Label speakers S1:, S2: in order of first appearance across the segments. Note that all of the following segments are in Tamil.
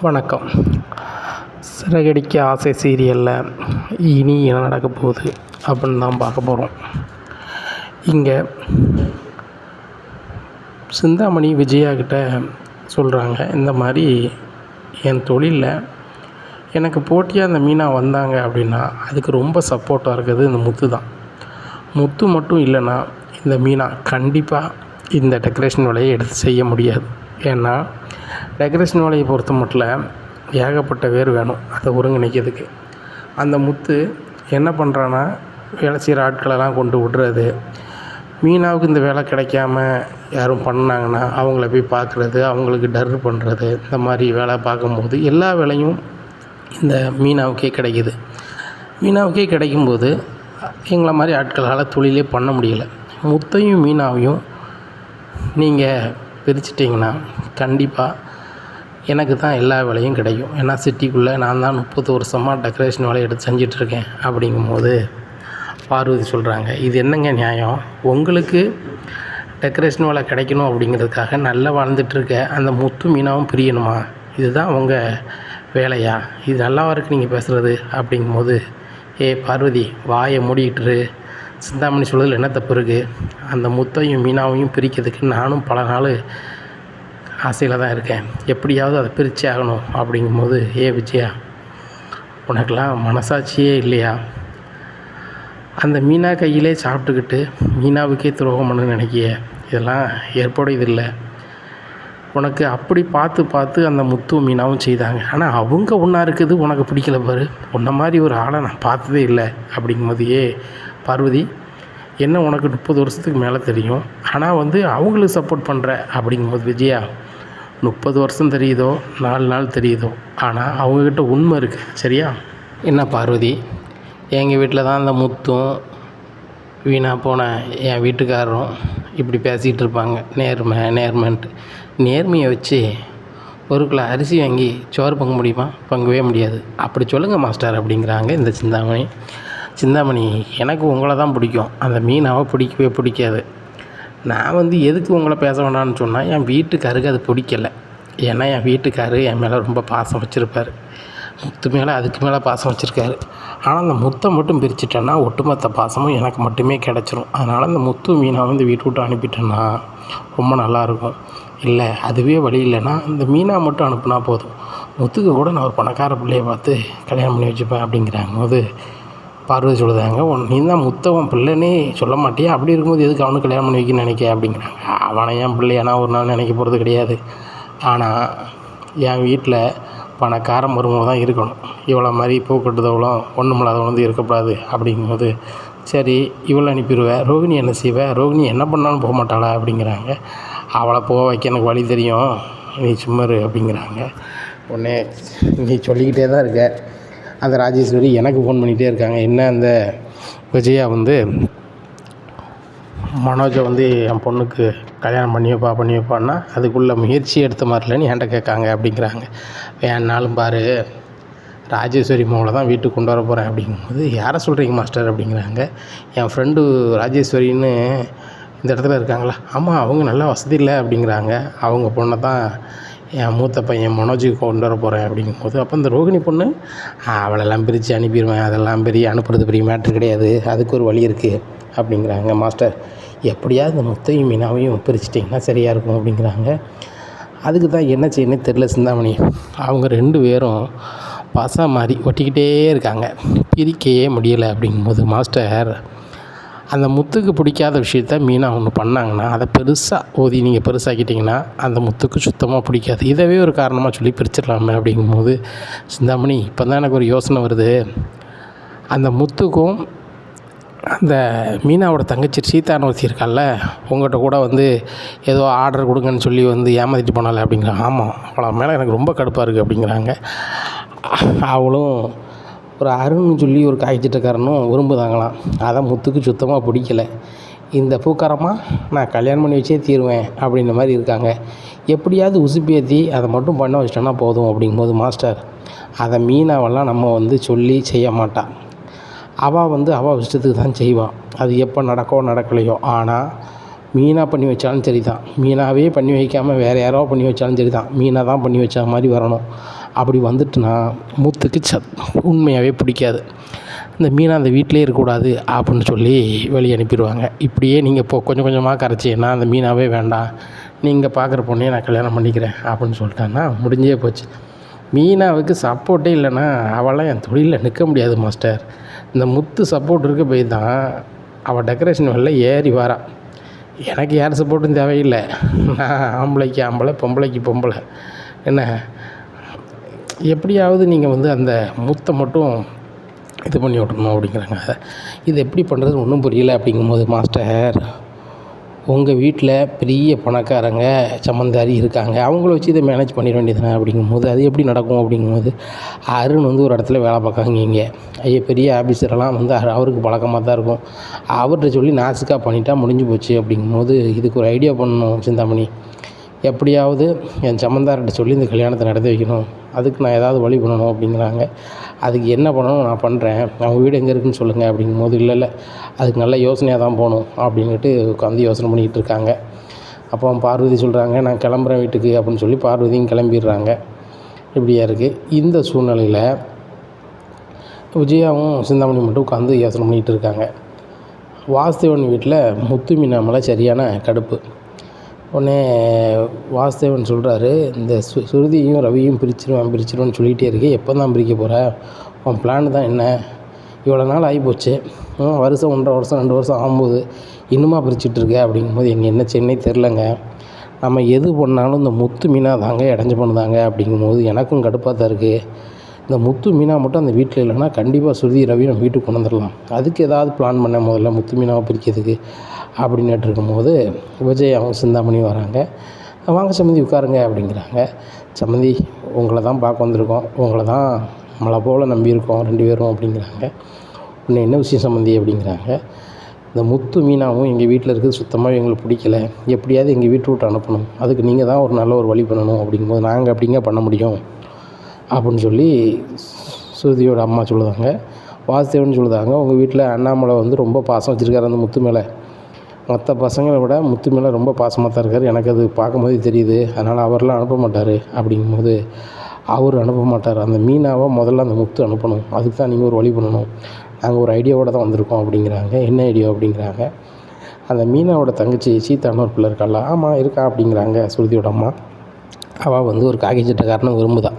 S1: வணக்கம். சிறகடிக்க ஆசை சீரியலில் இனி என்ன நடக்க போகுது அப்படின்னு தான் பார்க்க போகிறோம். இங்கே சிந்தாமணி விஜயா கிட்ட சொல்கிறாங்க, இந்த மாதிரி என் தொழிலில் எனக்கு போட்டியாக அந்த மீனா வந்தாங்க அப்படின்னா அதுக்கு ரொம்ப சப்போர்ட்டாக இருக்கிறது இந்த முத்து தான். முத்து மட்டும் இல்லைன்னா இந்த மீனா கண்டிப்பாக இந்த டெக்கரேஷன் வேலையை எடுத்து செய்ய முடியாது. ஏன்னா டெக்கரேஷன் வேலையை பொறுத்த மட்டும் ஏகப்பட்ட பேர் வேணும் அதை ஒருங்கிணைக்கிறதுக்கு. அந்த முத்து என்ன பண்ணுறான்னா, வேலை செய்கிற ஆட்களெல்லாம் கொண்டு விடுறது, மீனாவுக்கு இந்த வேலை கிடைக்காம யாரும் பண்ணாங்கன்னா அவங்கள போய் பார்க்குறது, அவங்களுக்கு டர் பண்ணுறது, இந்த மாதிரி வேலை பார்க்கும்போது எல்லா வேலையும் இந்த மீனாவுக்கே கிடைக்கிது. மீனாவுக்கே கிடைக்கும்போது எங்களை மாதிரி ஆட்களால் தொழிலே பண்ண முடியலை. முத்தையும் மீனாவையும் நீங்கள் பிரிச்சிட்டிங்கன்னா கண்டிப்பாக எனக்கு தான் எல்லா வேலையும் கிடைக்கும். ஏன்னா சிட்டிக்குள்ளே நான் தான் 30 வருஷமாக டெக்கரேஷன் வேலையை எடுத்து செஞ்சிட்ருக்கேன். அப்படிங்கும்போது பார்வதி சொல்கிறாங்க, இது என்னங்க நியாயம்? உங்களுக்கு டெக்கரேஷன் வேலை கிடைக்கணும் அப்படிங்கிறதுக்காக நல்லா வாழ்ந்துட்டுருக்க அந்த முத்து மீனாவும் பிரியணுமா? இதுதான் உங்கள் வேலையா? இது நல்லாவா இருக்குது நீங்கள் பேசுகிறது? அப்படிங்கும்போது, பார்வதி வாயை மூடிக்கிட்டு, சிந்தாமணி சொல்கிறதுல என்ன தப்பு இருக்குது? அந்த முத்தையும் மீனாவையும் பிரிக்கிறதுக்கு நானும் பல நாள் ஆசையில் தான் இருக்கேன். எப்படியாவது அதை பிரித்தே ஆகணும். அப்படிங்கும்போது, விஜயா, உனக்கெல்லாம் மனசாட்சியே இல்லையா? அந்த மீனா கையிலே சாப்பிட்டுக்கிட்டு மீனாவுக்கே துரோகம் பண்ண நினைக்கிய, இதெல்லாம் ஏற்புடையதில்லை. உனக்கு அப்படி பார்த்து அந்த முத்து மீனாவும் செய்தாங்க. ஆனால் அவங்க ஒன்றா இருக்குது, உனக்கு பிடிக்கல பாரு. உன்ன மாதிரி ஒரு ஆளை நான் பார்த்ததே இல்லை. அப்படிங்கும்போது, பார்வதி, என்ன உனக்கு 30 வருஷத்துக்கு மேலே தெரியும், ஆனால் அவங்களுக்கு சப்போர்ட் பண்ணுற. அப்படிங்கும்போது, விஜயா, 30 வருஷம் தெரியுதோ 4 நாள் தெரியுதோ, ஆனால் அவங்கக்கிட்ட உண்மை இருக்குது, சரியா? என்ன பார்வதி, எங்கள் வீட்டில் தான் அந்த முத்தும் வீணாக போன என் வீட்டுக்காரரும் இப்படி பேசிகிட்டு இருப்பாங்க. நேர்மைன்ட்டு நேர்மையை வச்சு ஒரு கிலோ அரிசி வாங்கி சோறு பங்க முடியுமா? பங்கவே முடியாது. அப்படி சொல்லுங்கள் மாஸ்டர் அப்படிங்கிறாங்க இந்த சிந்தாமணி. எனக்கு உங்களை தான் பிடிக்கும், அந்த மீனாவை பிடிக்கவே பிடிக்காது. நான் எதுக்கு உங்களை பேச வேண்டாம்னு சொன்னால், என் வீட்டுக்காருக்கு அது பிடிக்கலை. ஏன்னா என் வீட்டுக்காரு என் மேலே ரொம்ப பாசம் வச்சுருப்பார். முத்து மேலே அதுக்கு மேலே பாசம் வச்சுருக்காரு. ஆனால் அந்த முத்தை மட்டும் பிரிச்சுட்டேன்னா ஒட்டுமொத்த பாசமும் எனக்கு மட்டுமே கிடச்சிரும். அதனால் அந்த முத்து மீனாவை இந்த வீட்டு விட்டு அனுப்பிட்டேன்னா ரொம்ப நல்லாயிருக்கும். இல்லை அதுவே வழி இல்லைன்னா இந்த மீனா மட்டும் அனுப்புனா போதும், முத்துக்கு கூட நான் ஒரு பணக்கார பிள்ளையை பார்த்து கல்யாணம் பண்ணி வச்சுப்பேன். அப்படிங்கிறாங்க போது பார்வதி சொல்லுதாங்க, நீ தான் முத்தவன் பிள்ளைன்னே சொல்ல மாட்டியா? அப்படி இருக்கும்போது எதுக்கு அவனுக்கு கல்யாணம் பண்ணி வைக்கணும்னு நினைக்க? அப்படிங்கிறாங்க. அவனை என் பிள்ளையா நான் ஒரு நாள் நினைக்க போகிறது கிடையாது. ஆனால் என் வீட்டில் பணக்கார மருமக தான் இருக்கணும். இவ்வளோ மாதிரி பூக்கட்டுதவளும் ஒன்றும் இல்லாதவன் இருக்கக்கூடாது. அப்படிங்கும்போது, சரி இவளை அனுப்பிடுவேன், ரோகிணி என்ன செய்வேன்? ரோகிணி என்ன பண்ணாலும் போக மாட்டாளா? அப்படிங்கிறாங்க. அவளை போக வைக்க எனக்கு வழி தெரியும், நீ சும்மாரு அப்படிங்கிறாங்க. உடனே நீ சொல்லிக்கிட்டே தான் இருக்க. அந்த ராஜேஸ்வரி எனக்கு ஃபோன் பண்ணிகிட்டே இருக்காங்க, என்ன அந்த விஜயா மனோஜை என் பொண்ணுக்கு கல்யாணம் பண்ணி வைப்பான்னா அதுக்குள்ளே முயற்சி எடுத்த மாதிரி இல்லைன்னு என்கிட்ட கேட்காங்க. அப்படிங்கிறாங்க. வேணாலும் பாரு, ராஜேஸ்வரி மோளை தான் வீட்டுக்கு கொண்டு வர போகிறேன். அப்படிங்கும்போது, யாரை சொல்கிறீங்க மாஸ்டர்? அப்படிங்கிறாங்க. என் ஃப்ரெண்டு ராஜேஸ்வரின்னு இந்த இடத்துல இருக்காங்களா? ஆமாம், அவங்க நல்லா வசதி இல்லை. அப்படிங்கிறாங்க. அவங்க பொண்ணை தான் என் மூத்த பையன் மனோஜுக்கு கொண்டு வர போகிறேன். அப்படிங்கும்போது, அப்போ இந்த ரோகிணி பொண்ணு அவளெல்லாம் பிரித்து அனுப்பிடுவேன், அதெல்லாம் அனுப்புறது பெரிய மேட்ரு கிடையாது, அதுக்கு ஒரு வழி இருக்குது. அப்படிங்கிறாங்க. மாஸ்டர், எப்படியாவது இந்த முத்தையும் மீனாவையும் பிரிச்சிட்டிங்கன்னா சரியாக இருக்கும். அப்படிங்கிறாங்க. அதுக்கு தான் என்ன செய்யணும்னு தெரில சிந்தாமணி. அவங்க 2 பேரும் பசம் மாதிரி ஒட்டிக்கிட்டே இருக்காங்க, பிரிக்கையே முடியலை. அப்படிங்கும்போது, மாஸ்டர், அந்த முத்துக்கு பிடிக்காத விஷயத்த மீனா ஒன்று பண்ணாங்கன்னா அதை பெருசாக நீங்கள் பெருசாக்கிட்டிங்கன்னா அந்த முத்துக்கு சுத்தமாக பிடிக்காது. இதவே ஒரு காரணமாக சொல்லி பிரிச்சிடலாமே. அப்படிங்கும்போது, சிந்தாமணி, இப்போ தான் எனக்கு ஒரு யோசனை வருது. அந்த முத்துக்கும் அந்த மீனாவோட தங்கச்சி சீதான்னு ஒருத்தி இருக்கால, உங்கள்கிட்ட கூட ஏதோ ஆர்டர் கொடுங்கன்னு சொல்லி ஏமாற்றிட்டு போனால. அப்படிங்கிறாங்க. ஆமாம், அவளை மேலே எனக்கு ரொம்ப கடுப்பாக இருக்குது. அப்படிங்கிறாங்க. அவளும் ஒரு அருண்னு சொல்லி ஒரு காய்ச்சிட்டக்காரனும் விரும்புதாங்களாம். அதான் முத்துக்கு சுத்தமாக பிடிக்கலை. இந்த பூக்காரமாக நான் கல்யாணம் பண்ணி வச்சே தீருவேன் அப்படின்ற மாதிரி இருக்காங்க. எப்படியாவது உசுப்பேற்றி அதை மட்டும் பண்ண வச்சிட்டோன்னா போதும். அப்படிங்கும்போது, மாஸ்டர், அதை மீனாவெல்லாம் நம்ம சொல்லி செய்ய மாட்டாள். அவள் இஷ்டத்துக்கு தான் செய்வாள். அது எப்போ நடக்கலையோ. ஆனால் மீனா பண்ணி வச்சாலும் சரி தான், மீனாவே பண்ணி வைக்காமல் வேறு யாரோ பண்ணி வச்சாலும் சரி தான், மீனா தான் பண்ணி வச்சா மாதிரி வரணும். அப்படி வந்துட்டுனா முத்துக்கு உண்மையாகவே பிடிக்காது. இந்த மீனா அந்த வீட்டிலே இருக்கக்கூடாது அப்படின்னு சொல்லி வெளியே அனுப்பிடுவாங்க. இப்படியே நீங்கள் கொஞ்சம் கொஞ்சமாக கரைச்சின்னா அந்த மீனாவே வேண்டாம், நீங்கள் பார்க்குற பொண்ணையே நான் கல்யாணம் பண்ணிக்கிறேன் அப்படின்னு சொல்லிட்டான்னா முடிஞ்சே போச்சு. மீனாவுக்கு சப்போர்ட்டே இல்லைன்னா அவளாம் என் தொழிலில் நிற்க முடியாது மாஸ்டர். இந்த முத்து சப்போர்ட் இருக்க போய் தான் அவள் டெக்கரேஷன் வெளில ஏறி வரா. எனக்கு யார் சப்போர்ட்டும் தேவையில்லை. நான் ஆம்பளைக்கு ஆம்பளை, பொம்பளைக்கு பொம்பளை. என்ன எப்படியாவது நீங்கள் வந்து அந்த முத்தை மட்டும் இது பண்ணி விட்றணும் அப்படிங்கிறாங்க. இது எப்படி பண்ணுறது ஒன்றும் புரியல. அப்படிங்கும்போது மாஸ்டர், உங்கள் வீட்டில் பெரிய பணக்காரங்க சம்மந்தாரி இருக்காங்க, அவங்கள வச்சு இதை மேனேஜ் பண்ணிட வேண்டியதுதானே அப்படிங்கும்போது அது எப்படி நடக்கும் அப்படிங்கும்போது அருண் வந்து ஒரு இடத்துல வேலை பார்க்காங்க. இங்கே பெரிய ஆஃபீஸரெல்லாம் வந்து அவருக்கு பழக்கமாக தான் இருக்கும். அவர்கிட்ட சொல்லி நாசுக்காக பண்ணிட்டா முடிஞ்சு போச்சு. அப்படிங்கும்போது இதுக்கு ஒரு ஐடியா பண்ணணும் சிந்தாமணி. எப்படியாவது என் சம்மந்தார்கிட்ட சொல்லி இந்த கல்யாணத்தை நடத்தி வைக்கணும். அதுக்கு நான் ஏதாவது வழி பண்ணணும் அப்படிங்கிறாங்க. அதுக்கு என்ன பண்ணணும் நான் பண்ணுறேன், அவங்க வீடு எங்கே இருக்குதுன்னு சொல்லுங்கள் அப்படிங்கும்போது இல்லை அதுக்கு நல்ல யோசனையாக தான் போகணும் அப்படின்ட்டு உட்காந்து யோசனை பண்ணிக்கிட்டு இருக்காங்க. அப்போ பார்வதி சொல்கிறாங்க, நான் கிளம்புறேன் வீட்டுக்கு அப்படின்னு சொல்லி பார்வதியும் கிளம்பிடுறாங்க. இப்படியா இருக்குது. இந்த சூழ்நிலையில் விஜயாவும் சிந்தாமணி மட்டும் உட்காந்து யோசனை பண்ணிக்கிட்டு இருக்காங்க. வாசுதேவன் வீட்டில் முத்து மீனா மேலே சரியான கடுப்பு. உடனே வாசுதேவன் சொல்கிறாரு, இந்த சுருதியும் ரவியும் பிரிச்சிருவேன்னு சொல்லிகிட்டே இருக்கு, எப்போ தான் பிரிக்க போகிற, உன் பிளான் தான் என்ன, இவ்வளோ நாள் ஆகிப்போச்சு, வருஷம் 1.5 வருஷம் 2 வருஷம் ஆகும்போது இன்னுமா பிரிச்சுட்ருக்க அப்படிங்கும்போது எங்கள் என்ன சென்னை தெரிலங்க, நம்ம எது பண்ணாலும் இந்த முத்து மீனா தாங்க இடைஞ்சு பண்ணுதாங்க அப்படிங்கும்போது எனக்கும் கடுப்பாக தான் இருக்குது. இந்த முத்து மீனா மட்டும் அந்த வீட்டில் இல்லைன்னா கண்டிப்பாக சுருதி ரவி நம்ம வீட்டுக்கு கொண்டு வந்துடலாம், அதுக்கு ஏதாவது பிளான் பண்ண முதல்ல முத்து மீனாவை பிரிக்கிறதுக்கு அப்படின்னுட்டு இருக்கும்போது விஜயாவும் சிந்தாமணியும் வராங்க. வாங்க சம்மந்தி உட்காருங்க அப்படிங்கிறாங்க. சம்மந்தி உங்களை தான் பார்க்க வந்திருக்கோம், உங்களை தான் மழை போல் நம்பியிருக்கோம் 2 பேரும் அப்படிங்கிறாங்க. இன்னும் என்ன விஷயம் சம்மந்தி அப்படிங்கிறாங்க. இந்த முத்து மீனாவும் எங்கள் வீட்டில் இருக்கிறது சுத்தமாக எங்களுக்கு பிடிக்கல, எப்படியாவது எங்கள் வீட்டை விட்டு அனுப்பணும், அதுக்கு நீங்கள் தான் ஒரு நல்ல ஒரு வழி பண்ணணும் அப்படிங்கும்போது நாங்கள் அப்படிங்க பண்ண முடியும் அப்படின்னு சொல்லி சுருதியோட அம்மா சொல்லுதாங்க. வாசுதேவன் சொல்லுதாங்க, உங்கள் வீட்டில் அண்ணாமலை வந்து ரொம்ப பாசம் வச்சுருக்காரு அந்த முத்து மேலே, மற்ற பசங்களை விட முத்து மேலே ரொம்ப பாசமாக தான் இருக்கார், எனக்கு அது பார்க்கும்போது தெரியுது, அதனால் அவரெலாம் அனுப்ப மாட்டார் அப்படிங்கும்போது அவர் அனுப்ப மாட்டார், அந்த மீனாவை முதல்ல அந்த முத்து அனுப்பணும், அதுக்கு தான் நீங்கள் ஒரு வழி பண்ணணும், நாங்கள் ஒரு ஐடியாவோடு தான் வந்திருக்கோம் அப்படிங்கிறாங்க. என்ன ஐடியா அப்படிங்கிறாங்க. அந்த மீனாவோட தங்கச்சி சீத்தான ஒரு பிள்ளை இருக்காளா, ஆமாம் இருக்கா அப்படிங்கிறாங்க சுருதியோட அம்மா. அவள் வந்து ஒரு காக்கி சட்டைக்காரனை விரும்புதான்.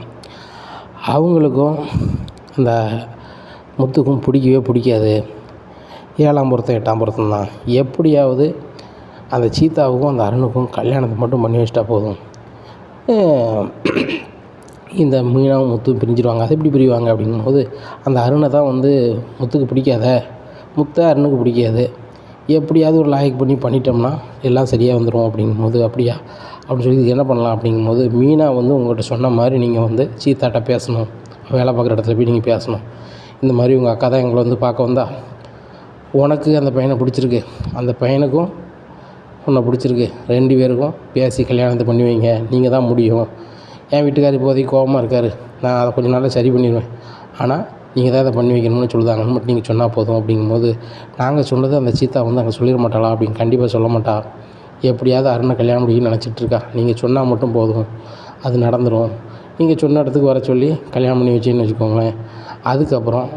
S1: அவங்களுக்கும் அந்த முத்துக்கும் பிடிக்கவே பிடிக்காது, 7ஆம் பொருத்தம் 8ஆம் பொருத்தம் தான், எப்படியாவது அந்த சீதாவுக்கும் அந்த அருணுக்கும் கல்யாணத்தை மட்டும் பண்ணி வச்சிட்டா போதும், இந்த மீனாவும் முத்தும் பிரிஞ்சிடுவாங்க. அது எப்படி பிரிவாங்க அப்படிங்கும்போது அந்த அருணை தான் வந்து முத்துக்கு பிடிக்காத, முத்தை அருணுக்கு பிடிக்காது, எப்படியாவது ஒரு லாய்க் பண்ணிட்டோம்னா எல்லாம் சரியாக வந்துடும் அப்படிங்கும்போது அப்படியா அப்படின்னு சொல்லி இதுக்கு என்ன பண்ணலாம் அப்படிங்கும்போது மீனா வந்து உங்கள்கிட்ட சொன்ன மாதிரி நீங்கள் வந்து சீதாட்ட பேசணும், வேலை பார்க்குற இடத்துல போய் நீங்கள் பேசணும், இந்த மாதிரி உங்கள் அக்கா தான் எங்களை வந்து பார்க்க வந்தா, உனக்கு அந்த பையனை பிடிச்சிருக்கு, அந்த பையனுக்கும் உன்னை பிடிச்சிருக்கு, 2 பேருக்கும் பேசி கல்யாணத்தை பண்ணி வைங்க, நீங்கள் தான் முடியும், என் வீட்டுக்கார் இப்போதைக்கு கோபமாக இருக்கார், நான் அதை கொஞ்சம் நாளில் சரி பண்ணிடுவேன், ஆனால் நீங்கள் தான் அதை பண்ணி வைக்கணும்னு சொல்லுதாங்கன்னு மட்டும் நீங்கள் சொன்னால் போதும் அப்படிங்கும்போது நாங்கள் சொன்னது அந்த சீதா வந்து அங்கே சொல்லிட மாட்டாளா அப்படின்னு கண்டிப்பாக சொல்ல மாட்டா, எப்படியாவது அருணை கல்யாணம் முடியும்னு நினச்சிட்ருக்கா, நீங்கள் சொன்னால் மட்டும் போதும் அது நடந்துடும், நீங்கள் சொன்ன இடத்துக்கு வர சொல்லி கல்யாணம் பண்ணி வச்சின்னு வச்சுக்கோங்களேன். அதுக்கப்புறம்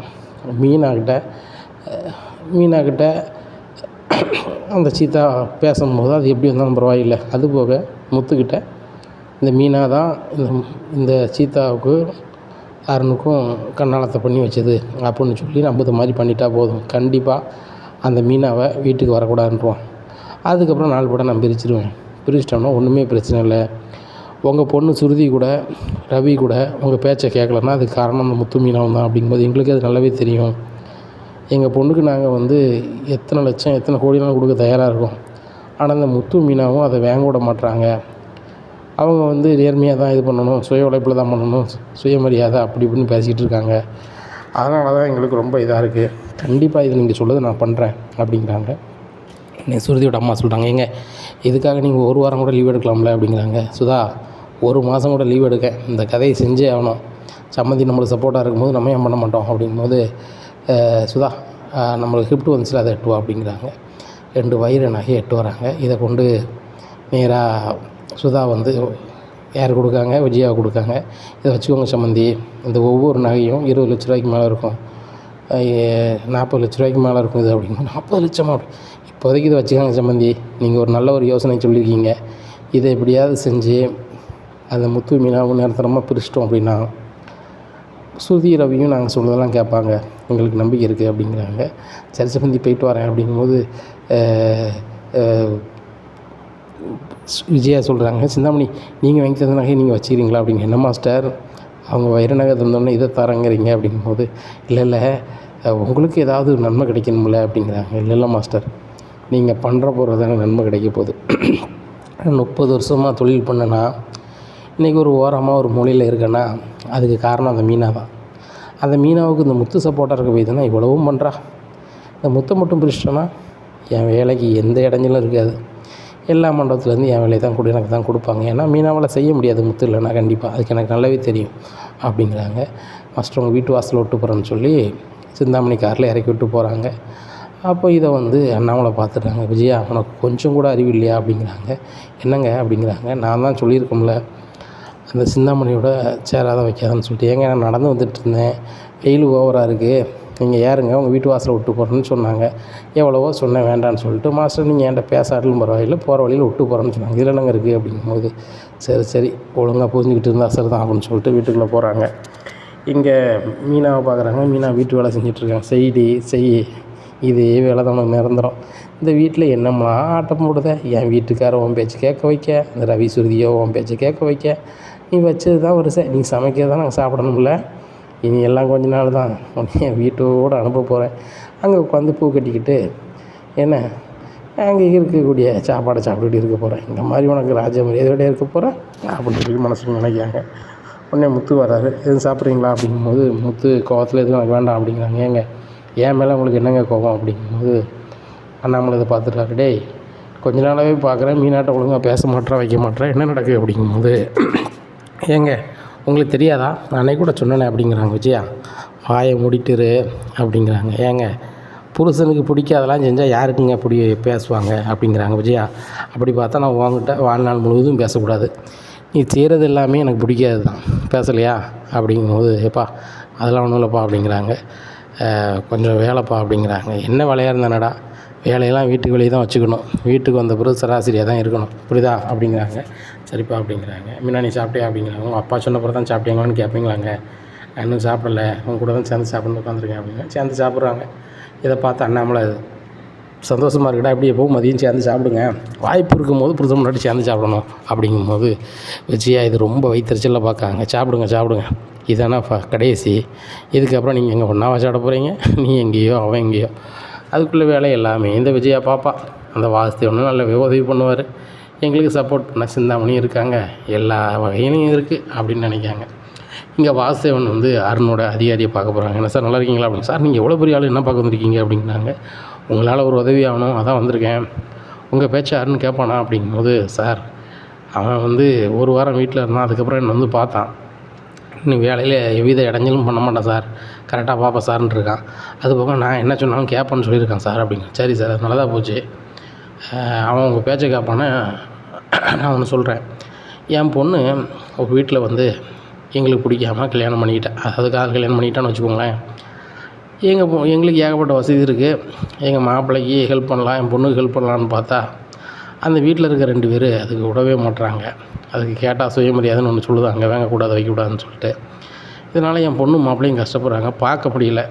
S1: மீனாக்கிட்ட அந்த சீதா பேசும்போது அது எப்படி வந்தாலும் பரவாயில்லை, அதுபோக முத்துக்கிட்ட இந்த மீனா தான் இந்த சீதாவுக்கு அருணுக்கும் கண்ணாலத்தை பண்ணி வச்சது அப்படின்னு சொல்லி நம்புற மாதிரி பண்ணிட்டா போதும், கண்டிப்பாக அந்த மீனாவை வீட்டுக்கு வரக்கூடாதுன்றான். அதுக்கப்புறம் நாள் கூட நான் பிரிச்சிட்டோம்னா ஒன்றுமே பிரச்சனை இல்லை, உங்கள் பொண்ணு சுருதி கூட ரவி கூட உங்கள் பேச்சை கேட்கலன்னா அதுக்கு காரணம் அந்த முத்து மீனாவும் தான் அப்படிங்கும்போது எங்களுக்கு அது நல்லாவே தெரியும், எங்கள் பொண்ணுக்கு நாங்கள் வந்து எத்தனை லட்சம் எத்தனை கோடினாலும் கொடுக்க தயாராக இருக்கோம், ஆனால் அந்த முத்து மீனாவும் அதை வாங்க விட மாட்டுறாங்க, அவங்க வந்து நேர்மையாக தான் இது பண்ணணும், சுய உழைப்பில் தான் பண்ணணும், சுயமரியாதை அப்படி இப்படின்னு பேசிக்கிட்டு இருக்காங்க, அதனால தான் எங்களுக்கு ரொம்ப இதாக இருக்குது, கண்டிப்பாக இது நீங்கள் சொல்லுறது நான் பண்ணுறேன் அப்படிங்கிறாங்க. சுருதியோட அம்மா சொல்கிறாங்க, ஏங்க இதுக்காக நீங்கள் 1 வாரம் கூட லீவ் எடுக்கலாம்ல அப்படிங்கிறாங்க. சுதா 1 மாதம் கூட லீவ் எடுக்க இந்த கதையை செஞ்சே ஆகணும், சம்மந்தி நம்மளுக்கு சப்போர்ட்டாக இருக்கும்போது நம்ம ஏன் பண்ண மாட்டோம் அப்படிங்கும்போது சுதா நம்மளுக்கு கிஃப்ட் வந்துச்சுல அதை எட்டுவா அப்படிங்கிறாங்க. 2 வயிறு நகையை எட்டு வராங்க. இதை கொண்டு நேராக சுதா வந்து யார் கொடுக்காங்க? விஜயா கொடுக்காங்க. இதை வச்சுக்கோங்க சம்மந்தி, இந்த ஒவ்வொரு நகையும் 20 லட்ச ரூபாய்க்கு மேலே இருக்கும், 40 லட்ச ரூபாய்க்கு மேலே இருக்கும் இது அப்படிங்க. 40 லட்சமா? இப்போதைக்கு இதை வச்சுக்கோங்க சம்மந்தி, நீங்கள் ஒரு நல்ல ஒரு யோசனை சொல்லியிருக்கீங்க. இதை எப்படியாவது செஞ்சு அந்த முத்து மீனாவும் நேரத்தனமாக பிரிச்சிட்டோம் அப்படின்னா ஸ்ருதி ரவியும் நாங்கள் சொல்கிறதெல்லாம் கேட்பாங்க, எங்களுக்கு நம்பிக்கை இருக்குது அப்படிங்கிறாங்க. சரி சம்மந்தி போயிட்டு வரேன் அப்படிங்கும்போது விஜயா சொல்கிறாங்க, சிந்தாமணி நீங்கள் வாங்கி தந்த நகை நீங்கள் வச்சுக்கிறீங்களா அப்படிங்க. என்ன மாஸ்டர் அவங்க வைர நகை தந்தோடனே இதை தரங்கிறீங்க அப்படிங்கும்போது, இல்லை உங்களுக்கு ஏதாவது நன்மை கிடைக்கணும்ல அப்படிங்கிறாங்க. இல்லை மாஸ்டர், நீங்கள் பண்ணுற போகிறதான நன்மை கிடைக்க போகுது. 30 வருஷமாக தொழில் பண்ணேன்னா இன்றைக்கி ஒரு ஓரமாக ஒரு மூலையில் இருக்கேன்னா அதுக்கு காரணம் அந்த மீனா தான். அந்த மீனாவுக்கு இந்த முத்து சப்போர்ட்டாக இருக்க போய் தானே இவ்வளவும் பண்ணுறா. இந்த முத்தை மட்டும் பிரிச்சிட்டோன்னா என் வேலைக்கு எந்த இடைஞ்சலும் இருக்காது. எல்லா மண்டபத்துலேருந்து என் வேலையை தான் எனக்கு தான் கொடுப்பாங்க. ஏன்னா மீனாவால் செய்ய முடியாது முத்து இல்லைன்னா கண்டிப்பாக, அதுக்கு எனக்கு நல்லாவே தெரியும் அப்படிங்கிறாங்க. மாஸ்டர் உங்கள் வீட்டு வாசலில் விட்டு போகிறேன்னு சொல்லி சிந்தாமணி காரில் இறக்கி விட்டு போகிறாங்க. அப்போ இதை அண்ணாமலை பார்த்துட்டாங்க. விஜயா உனக்கு கொஞ்சம் கூட அறிவு இல்லையா அப்படிங்கிறாங்க. என்னங்க அப்படிங்கிறாங்க. நான் தான் சொல்லியிருக்கோம்ல அந்த சிந்தாமணியோட சேராத வைக்காதன்னு சொல்லிட்டு. ஏங்க நான் நடந்து வந்துட்டுருந்தேன், வெயில் ஓவராக இருக்குது, நீங்கள் யாருங்க உங்கள் வீட்டு வாசலை விட்டு போகிறேன்னு சொன்னாங்க. எவ்வளவோ சொன்னேன் வேண்டான்னு சொல்லிட்டு, மாஸ்டர் நீங்கள் என்கிட்ட பேசாட்டிலும் பரவாயில்லை, போகிற வழியில் விட்டு போகிறேன்னு சொன்னாங்க. இதில் என்னங்க இருக்குது அப்படிங்கும்போது, சரி ஒழுங்காக புரிஞ்சுக்கிட்டு இருந்தால் சரி தான் அப்படின்னு சொல்லிட்டு வீட்டுக்குள்ளே போகிறாங்க. இங்கே மீனாவை பார்க்குறாங்க. மீனா வீட்டு வேலை செஞ்சிட்ருக்காங்க. செய் இதே வேலை தான் உனக்கு நிரந்தரம். இந்த வீட்டில் என்னம்மா ஆட்டம் போடுத, என் வீட்டுக்கார உன் பேச்சு கேட்க வைக்க, இந்த ரவி சுருதியோ உன் பேச்சு கேட்க வைக்க, நீ வச்சது தான் ஒரு நீ சமைக்கிறது தான் நாங்கள் சாப்பிடணும்ல, இனி எல்லாம் கொஞ்ச நாள் தான் என் வீட்டோடு அனுப்ப போகிறேன். அங்கே உட்காந்து பூ கட்டிக்கிட்டு என்ன அங்கே இருக்கக்கூடிய சாப்பாடை சாப்பிட்டுட்டு இருக்க போகிறேன். இந்த மாதிரி உனக்கு ராஜ மரியாதையோடு இருக்க போகிறேன் அப்படின்னு சொல்லி மனசுக்கு நினைக்கிறாங்க. உடனே முத்து வராரு. எதுவும் சாப்பிட்றீங்களா அப்படிங்கும்போது முத்து கோவத்தில் எதுவும் எனக்கு வேண்டாம் அப்படிங்கிறாங்க. ஏங்க என் மேலே உங்களுக்கு என்னங்க கோபம் அப்படிங்கும்போது அண்ணாமலை இதை பார்த்துட்டாரு. டேய் கொஞ்ச நாளாகவே பார்க்குறேன், மீனாட்டை ஒழுங்காக பேச மாட்டேறா வைக்க மாட்டேறா, என்ன நடக்குது அப்படிங்கும்போது, ஏங்க உங்களுக்கு தெரியாதா நான் அன்னைக்கு கூட சொன்னேனே அப்படிங்கிறாங்க. விஜயா வாயை மூடிட்டுரு அப்படிங்கிறாங்க. ஏங்க புருஷனுக்கு பிடிக்காதெல்லாம் செஞ்சால் யாருக்குங்க பேசுவாங்க அப்படிங்கிறாங்க விஜயா. அப்படி பார்த்தா நான் உங்ககிட்ட வாழ்நாள் முழுவதும் பேசக்கூடாது, நீ செய்கிறது எல்லாமே எனக்கு பிடிக்காது தான், பேசலையா அப்படிங்கும்போது, ஏப்பா அதெல்லாம் ஒன்றும் இல்லைப்பா அப்படிங்கிறாங்க. கொஞ்சம் வேலைப்பா அப்படிங்கிறாங்க. என்ன வேலையாக இருந்தானடா, வேலையெல்லாம் வீட்டுக்கு வெளியே தான் வச்சுக்கணும், வீட்டுக்கு வந்த பிறகு சராசரியாக தான் இருக்கணும், புரியுதா அப்படிங்கிறாங்க. சரிப்பா அப்படிங்கிறாங்க. மீனா நீ சாப்பிட்டியா அப்படிங்கிறாங்க. உங்கள் அப்பா சொன்ன பிறகு தான் சாப்பிட்டீங்களான்னு கேட்பீங்களாங்க. நான் இன்னும் சாப்பிடல, உங்க கூட தான் சேர்ந்து சாப்பிட்ணும் உட்காந்துருக்கேன் அப்படிங்க. சேர்ந்து சாப்பிட்றாங்க. இதை பார்த்து அண்ணாமலை சந்தோஷமாக இருக்குடா, இப்படி எப்போவும் மதியம் சேர்ந்து சாப்பிடுங்க, வாய்ப்பு இருக்கும்போது புருஷன் முன்னாடி சேர்ந்து சாப்பிடணும் அப்படிங்கும்போது விஜயா இது ரொம்ப வயிற்றுச்சலில் பார்க்காங்க. சாப்பிடுங்க இதானா கடைசி, இதுக்கப்புறம் நீங்கள் எங்கே ஒன்றாவா சாப்பிட போகிறீங்க, நீ எங்கேயோ அவன் எங்கேயோ. அதுக்குள்ளே வேலை எல்லாமே இந்த விஜயா பாப்பா. அந்த வாசுதேவனும் நல்ல உதவி பண்ணுவார், எங்களுக்கு சப்போர்ட் பண்ண சிந்தாமணியும் இருக்காங்க, எல்லா வகையிலையும் இருக்குது அப்படின்னு நினைக்காங்க. இங்கே வாசுதேவன் அருணோட அதிகாரியை பார்க்க போகிறாங்க. என்ன சார் நல்லா இருக்கீங்களா அப்படின்னு. சார் நீங்கள் எவ்வளோ பெரிய ஆள், என்ன பார்க்க வந்திருக்கீங்க அப்படிங்கிறாங்க. உங்களால் ஒரு உதவி ஆகணும், அதான் வந்திருக்கேன், உங்கள் பேச்சை அருண் கேட்பானா அப்படிங்கும்போது, சார் அவன் ஒரு வாரம் வீட்டில் இருந்தான், அதுக்கப்புறம் என்னை பார்த்தான், இன்னும் வேலையில் எவ்வித இடைஞ்சலும் பண்ண மாட்டான் சார், கரெக்டாக பார்ப்பேன் சார்ன்னு இருக்கான். அது போக நான் என்ன சொன்னாலும் கேட்பான்னு சொல்லியிருக்கான் சார் அப்படிங்க. சரி சார் அது நல்லதாக போச்சு. அவன் உங்கள் பேச்சை கேட்பான்னு நான் ஒன்று சொல்கிறேன். என் பொண்ணு ஒரு வீட்டில் எங்களுக்கு பிடிக்காமல் கல்யாணம் பண்ணிக்கிட்டேன், அதுக்காக கல்யாணம் பண்ணிக்கிட்டான்னு வச்சுக்கோங்களேன். எங்களுக்கு ஏகப்பட்ட வசதி இருக்குது, எங்கள் மாப்பிள்ளைக்கு ஹெல்ப் பண்ணலாம், என் பொண்ணுக்கு ஹெல்ப் பண்ணலான்னு பார்த்தா அந்த வீட்டில் இருக்க 2 பேர் அதுக்கு விடவே மாட்டுறாங்க. அதுக்கு கேட்டால் சுயமரியாதைன்னு ஒன்று சொல்லுது, அங்கே வாங்கக்கூடாது வைக்கக்கூடாதுன்னு சொல்லிட்டு. இதனால் என் பொண்ணு மாப்பிள்ளையும் கஷ்டப்படுறாங்க, பார்க்க முடியல.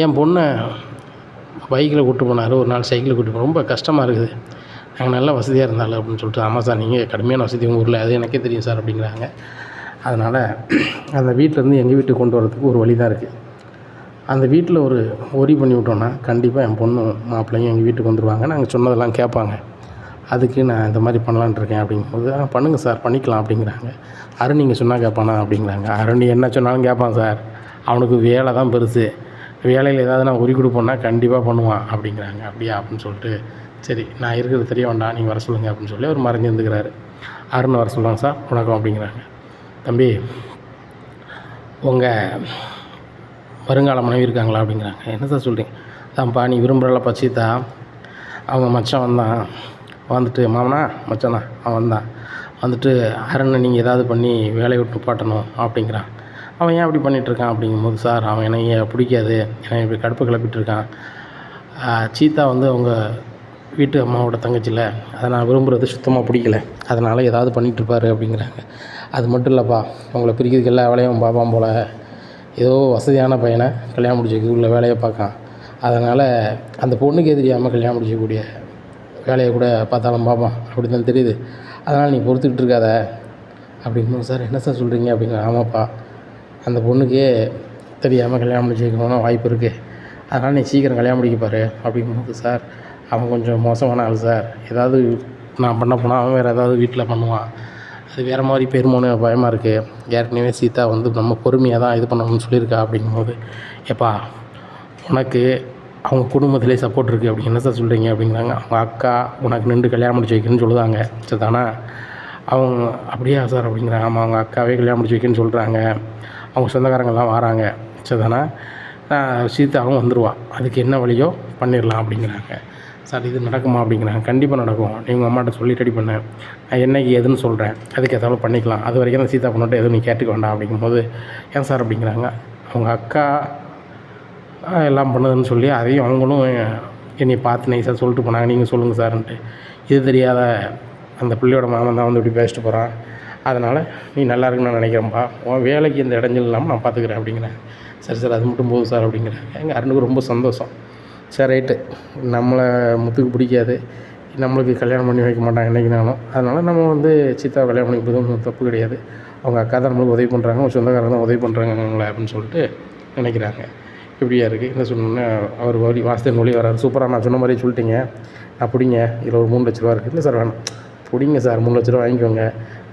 S1: என் பொண்ணை பைக்கில் கூப்பிட்டு போனார், ஒரு நாள் சைக்கிளில் கூப்பிட்டு போனார், ரொம்ப கஷ்டமாக இருக்குது, நாங்கள் நல்ல வசதியாக இருந்தாலும் அப்படின்னு சொல்லிட்டு. ஆமாம் சார் நீங்கள் கடுமையான வசதி உங்கள் ஊரில், அது எனக்கே தெரியும் சார் அப்படிங்கிறாங்க. அதனால் அந்த வீட்டிலேருந்து எங்கள் வீட்டுக்கு கொண்டு வரதுக்கு ஒரு வழி தான் இருக்குது. அந்த வீட்டில் ஒரு ஒரி பண்ணி விட்டோன்னா கண்டிப்பாக என் பொண்ணும் மாப்பிள்ளையும் எங்கள் வீட்டுக்கு வந்துடுவாங்க, நாங்கள் சொன்னதெல்லாம் கேட்பாங்க, அதுக்கு நான் இந்த மாதிரி பண்ணலான்ட்டு இருக்கேன் அப்படிங்கும்போது, பண்ணுங்கள் சார் பண்ணிக்கலாம் அப்படிங்கிறாங்க. அருண் நீங்கள் சொன்னால் கேட்பானா அப்படிங்கிறாங்க. அருண் என்ன சொன்னாலும் கேட்பான் சார், அவனுக்கு வேலை தான் பெருசு, வேலையில் ஏதாவது நான் உரி கொடுப்போன்னா கண்டிப்பாக பண்ணுவான் அப்படிங்கிறாங்க. அப்படியா அப்படின்னு சொல்லிட்டு, சரி நான் இருக்கிறது தெரிய வேண்டாம், நீங்கள் வர சொல்லுங்கள் அப்படின்னு சொல்லி அவர் மறைஞ்சு இருந்துக்கிறாரு. அருண் வர சொல்கிறாங்க. சார் வணக்கம் அப்படிங்கிறாங்க. தம்பி உங்கள் வருங்கால மனைவி இருக்காங்களா அப்படிங்கிறாங்க. என்ன சார் சொல்கிறீங்க? தான்ப்பா நீ விரும்புகிறல பச்சிதா, அவங்க மச்சான் வந்துட்டு மாமனா மச்சானா அவன் வந்தான், வந்துட்டு அருணை நீங்கள் ஏதாவது பண்ணி வேலையை விட்டு நிப்பாட்டணும் அப்படிங்கிறான். அவன் ஏன் அப்படி பண்ணிகிட்ருக்கான் அப்படிங்கும்போது, சார் அவன் என்னைய பிடிக்காது, என்னை இப்படி கடுப்பு கிளப்பிட்டு இருக்கான். சீதா வந்து அவங்க வீட்டு அம்மாவோட தங்கச்சில, அதை நான் விரும்புகிறது சுத்தமாக பிடிக்கல, அதனால் ஏதாவது பண்ணிகிட்ருப்பாரு அப்படிங்கிறாங்க. அது மட்டும் இல்லைப்பா, அவங்கள பிரிக்கிறதுக்கு எல்லா வேலையும் பார்ப்பான் போல், ஏதோ வசதியான பையனை கல்யாணம் முடிச்சு உள்ள வேலையை பார்க்கான், அதனால் அந்த பொண்ணுக்கே தெரியாமல் கல்யாணம் முடிச்சக்கூடிய வேலையை கூட பார்த்தாலும் பார்ப்பான் அப்படி தான் தெரியுது, அதனால் நீ பொறுத்துக்கிட்டு இருக்காத அப்படிங்கும்போது, சார் என்ன சார் சொல்கிறீங்க அப்படிங்கிற. ஆமாப்பா, அந்த பொண்ணுக்கே தெரியாமல் கல்யாணம் முடிச்சு வைக்கணும்னா வாய்ப்பு இருக்குது, அதனால் நீ சீக்கிரம் கல்யாணம் முடிக்கப்பாரு அப்படிங்கும்போது, சார் அவன் கொஞ்சம் மோசமான ஆள் சார், ஏதாவது நான் பண்ண போனால் அவன் வேறு ஏதாவது வீட்டில் பண்ணுவான், அது வேறு மாதிரி போயிருமோன்னு பயமாக இருக்குது, ஏற்கனவே சீதா வந்து நம்ம பொறுமையாக தான் இது பண்ணணும்னு சொல்லியிருக்கா அப்படிங்கும்போது, எப்பா உனக்கு அவங்க குடும்பத்திலே சப்போர்ட் இருக்குது அப்படி என்ன சார் சொல்கிறீங்க அப்படிங்கிறாங்க. அவங்க அக்கா உனக்கு நின்று கல்யாணம் முடிச்சு வைக்கணும்னு சொல்லுவாங்க சார் தானே. அவங்க அப்படியா சார் அப்படிங்கிறாங்க. ஆமாம், அவங்க அக்காவே கல்யாணம் முடிச்சு வைக்கணும்னு சொல்கிறாங்க, அவங்க சொந்தக்காரங்கள்லாம் வராங்க சார் தானே, சீதாவும் வந்துடுவாள், அதுக்கு என்ன வழியோ பண்ணிடலாம் அப்படிங்கிறாங்க. சார் இது நடக்குமா அப்படிங்கிறாங்க. கண்டிப்பாக நடக்கும், நீ உங்கள் அம்மாட்ட சொல்லி ரெடி பண்ணேன், நான் என்னைக்கு எதுன்னு சொல்கிறேன், அதுக்கு ஏதாவது பண்ணிக்கலாம், அது வரைக்கும் அந்த சீதா பொண்ணுகிட்ட எதுவும் நீ கேட்டுக்க வேண்டாம் அப்படிங்கும்போது, ஏன் சார் அப்படிங்கிறாங்க. அவங்க அக்கா எல்லாம் பண்ணுதுன்னு சொல்லி அதையும் அவங்களும் என்னை பார்த்து நைஸாக சொல்லிட்டு போனாங்க, நீங்கள் சொல்லுங்கள் சார்ன்ட்டு. இது தெரியாத அந்த பிள்ளையோட மாமன் தான் வந்து இப்படி பேசிட்டு போகிறான், அதனால் நீ நல்லா இருக்குன்னு நான் நினைக்கிறேன்ப்பா, உன் வேலைக்கு இந்த இடைஞ்சல் இல்லாமல் நான் பார்த்துக்கிறேன் அப்படிங்கிறேன். சரி சார், அது மட்டும் போதும் சார் அப்படிங்கிறேன். எங்கள் அருணுக்கு ரொம்ப சந்தோஷம். சரி ரைட்டு, நம்மளை முத்துக்கு பிடிக்காது, நம்மளுக்கு கல்யாணம் பண்ணி வைக்க மாட்டாங்க என்றைக்குனாலும், அதனால் நம்ம வந்து சீதா கல்யாணம் பண்ணி கொடுத்தது தப்பு கிடையாது, அவங்க அக்கா தான் நம்மளுக்கு உதவி பண்ணுறாங்க, அவங்க சொந்தக்காரங்க தான் உதவி பண்ணுறாங்க அவங்கள அப்படின்னு சொல்லிட்டு நினைக்கிறாங்க. இப்படியா இருக்குது என்ன சொன்னோன்னே அவர் வழி வாசத்தின் வழி வராரு. சூப்பராக நான் சொன்ன மாதிரியே சொல்லிட்டீங்க, நான் பிடிங்க, இதில் ஒரு 3 லட்ச ரூபா இருக்குது. இல்லை சார் வேணாம், பிடிங்க சார், 3 லட்ச ரூபா வாங்கிக்கோங்க,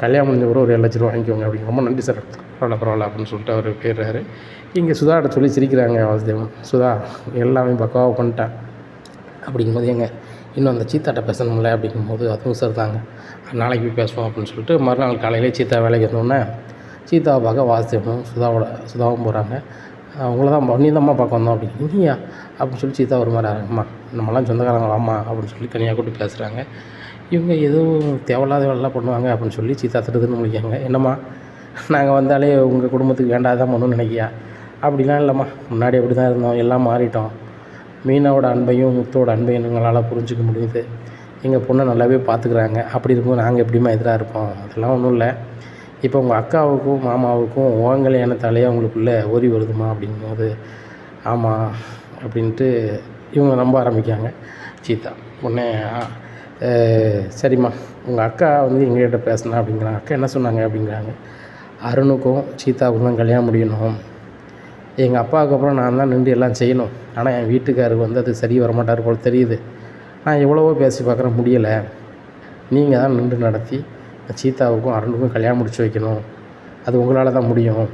S1: கல்யாணம் முடிஞ்ச பிறகு ஒரு 7 லட்ச ரூபா வாங்கிக்கோங்க அப்படிங்க. ரொம்ப நன்றி சார், பரவாயில்ல அப்படின்னு சொல்லிட்டு அவர் போயிடுறாரு. இங்கே சுதாட்ட சொல்லி சிரிக்கிறாங்க வாசுதேவன். சுதா எல்லாமே பக்காவாக பண்ணிட்டேன் அப்படிங்கும்போது, ஏங்க இன்னும் அந்த சீத்தாட்ட பேசணும்ல அப்படிங்கும்போது, அதுவும் சார் தாங்க, நாளைக்கு போய் பேசுவோம் அப்படின்னு சொல்லிட்டு மறுநாள் காலையிலே சீத்தா வேலைக்கு வந்தோடனே சீதாவை பார்க்க வாசுதேவனும் சுதாவும் போகிறாங்க. அவங்கள தான் நீ பார்க்க வந்தோம் அப்படின்னு. இல்லையா அப்படின்னு சொல்லி சீதா ஒரு மாதிரி அம்மா நம்மளாம் சொந்தக்காரங்க வாம்மா அப்படின்னு சொல்லி தனியாக கூட்டி பேசுகிறாங்க. இவங்க எதுவும் தேவையில்லாத வேலைலாம் பண்ணுவாங்க அப்படின்னு சொல்லி சீதா திட்டுதுன்னு முடிக்காங்க. என்னம்மா நாங்கள் வந்தாலே உங்கள் குடும்பத்துக்கு வேண்டாதான் பண்ணணும்னு நினைக்கியா? அப்படிலாம் இல்லைம்மா, முன்னாடி அப்படி தான் இருந்தோம், எல்லாம் மாறிட்டோம், மீனாவோட அன்பையும் முத்தோட அன்பையும் எங்களால் புரிஞ்சிக்க முடியுது, எங்கள் பொண்ணை நல்லாவே பார்த்துக்குறாங்க, அப்படி இருக்கும்போது நாங்கள் எப்படிமா எதிராக இருப்போம், அதெல்லாம் ஒன்றும் இல்லை, இப்போ உங்கள் அக்காவுக்கும் மாமாவுக்கும் உன் கல்யாணத்தாலேயே அவங்களுக்குள்ளே ஓரி வருதுமா அப்படிங்கும்போது, ஆமாம் அப்படின்ட்டு இவங்க நம்ப ஆரம்பிக்காங்க. சீதா உடனே சரிம்மா உங்கள் அக்கா வந்து எங்கள்கிட்ட பேசினா அப்படிங்கிறாங்க. அக்கா என்ன சொன்னாங்க அப்படிங்கிறாங்க. அருணுக்கும் சீதாவுக்கும் தான் கல்யாணம் முடியணும், எங்கள் அப்பாவுக்கு அப்புறம் நான் தான் நின்று எல்லாம் செய்யணும், ஆனால் என் வீட்டுக்காரர் வந்து அது சரி வரமாட்டார் போல் தெரியுது, நான் எவ்வளவோ பேசி பார்க்குறேன் முடியலை, நீங்கள் தான் நின்று நடத்தி சீதாவுக்கும் அருணுக்கும் கல்யாணம் முடிச்சு வைக்கணும், அது உங்களால் தான் முடியும்.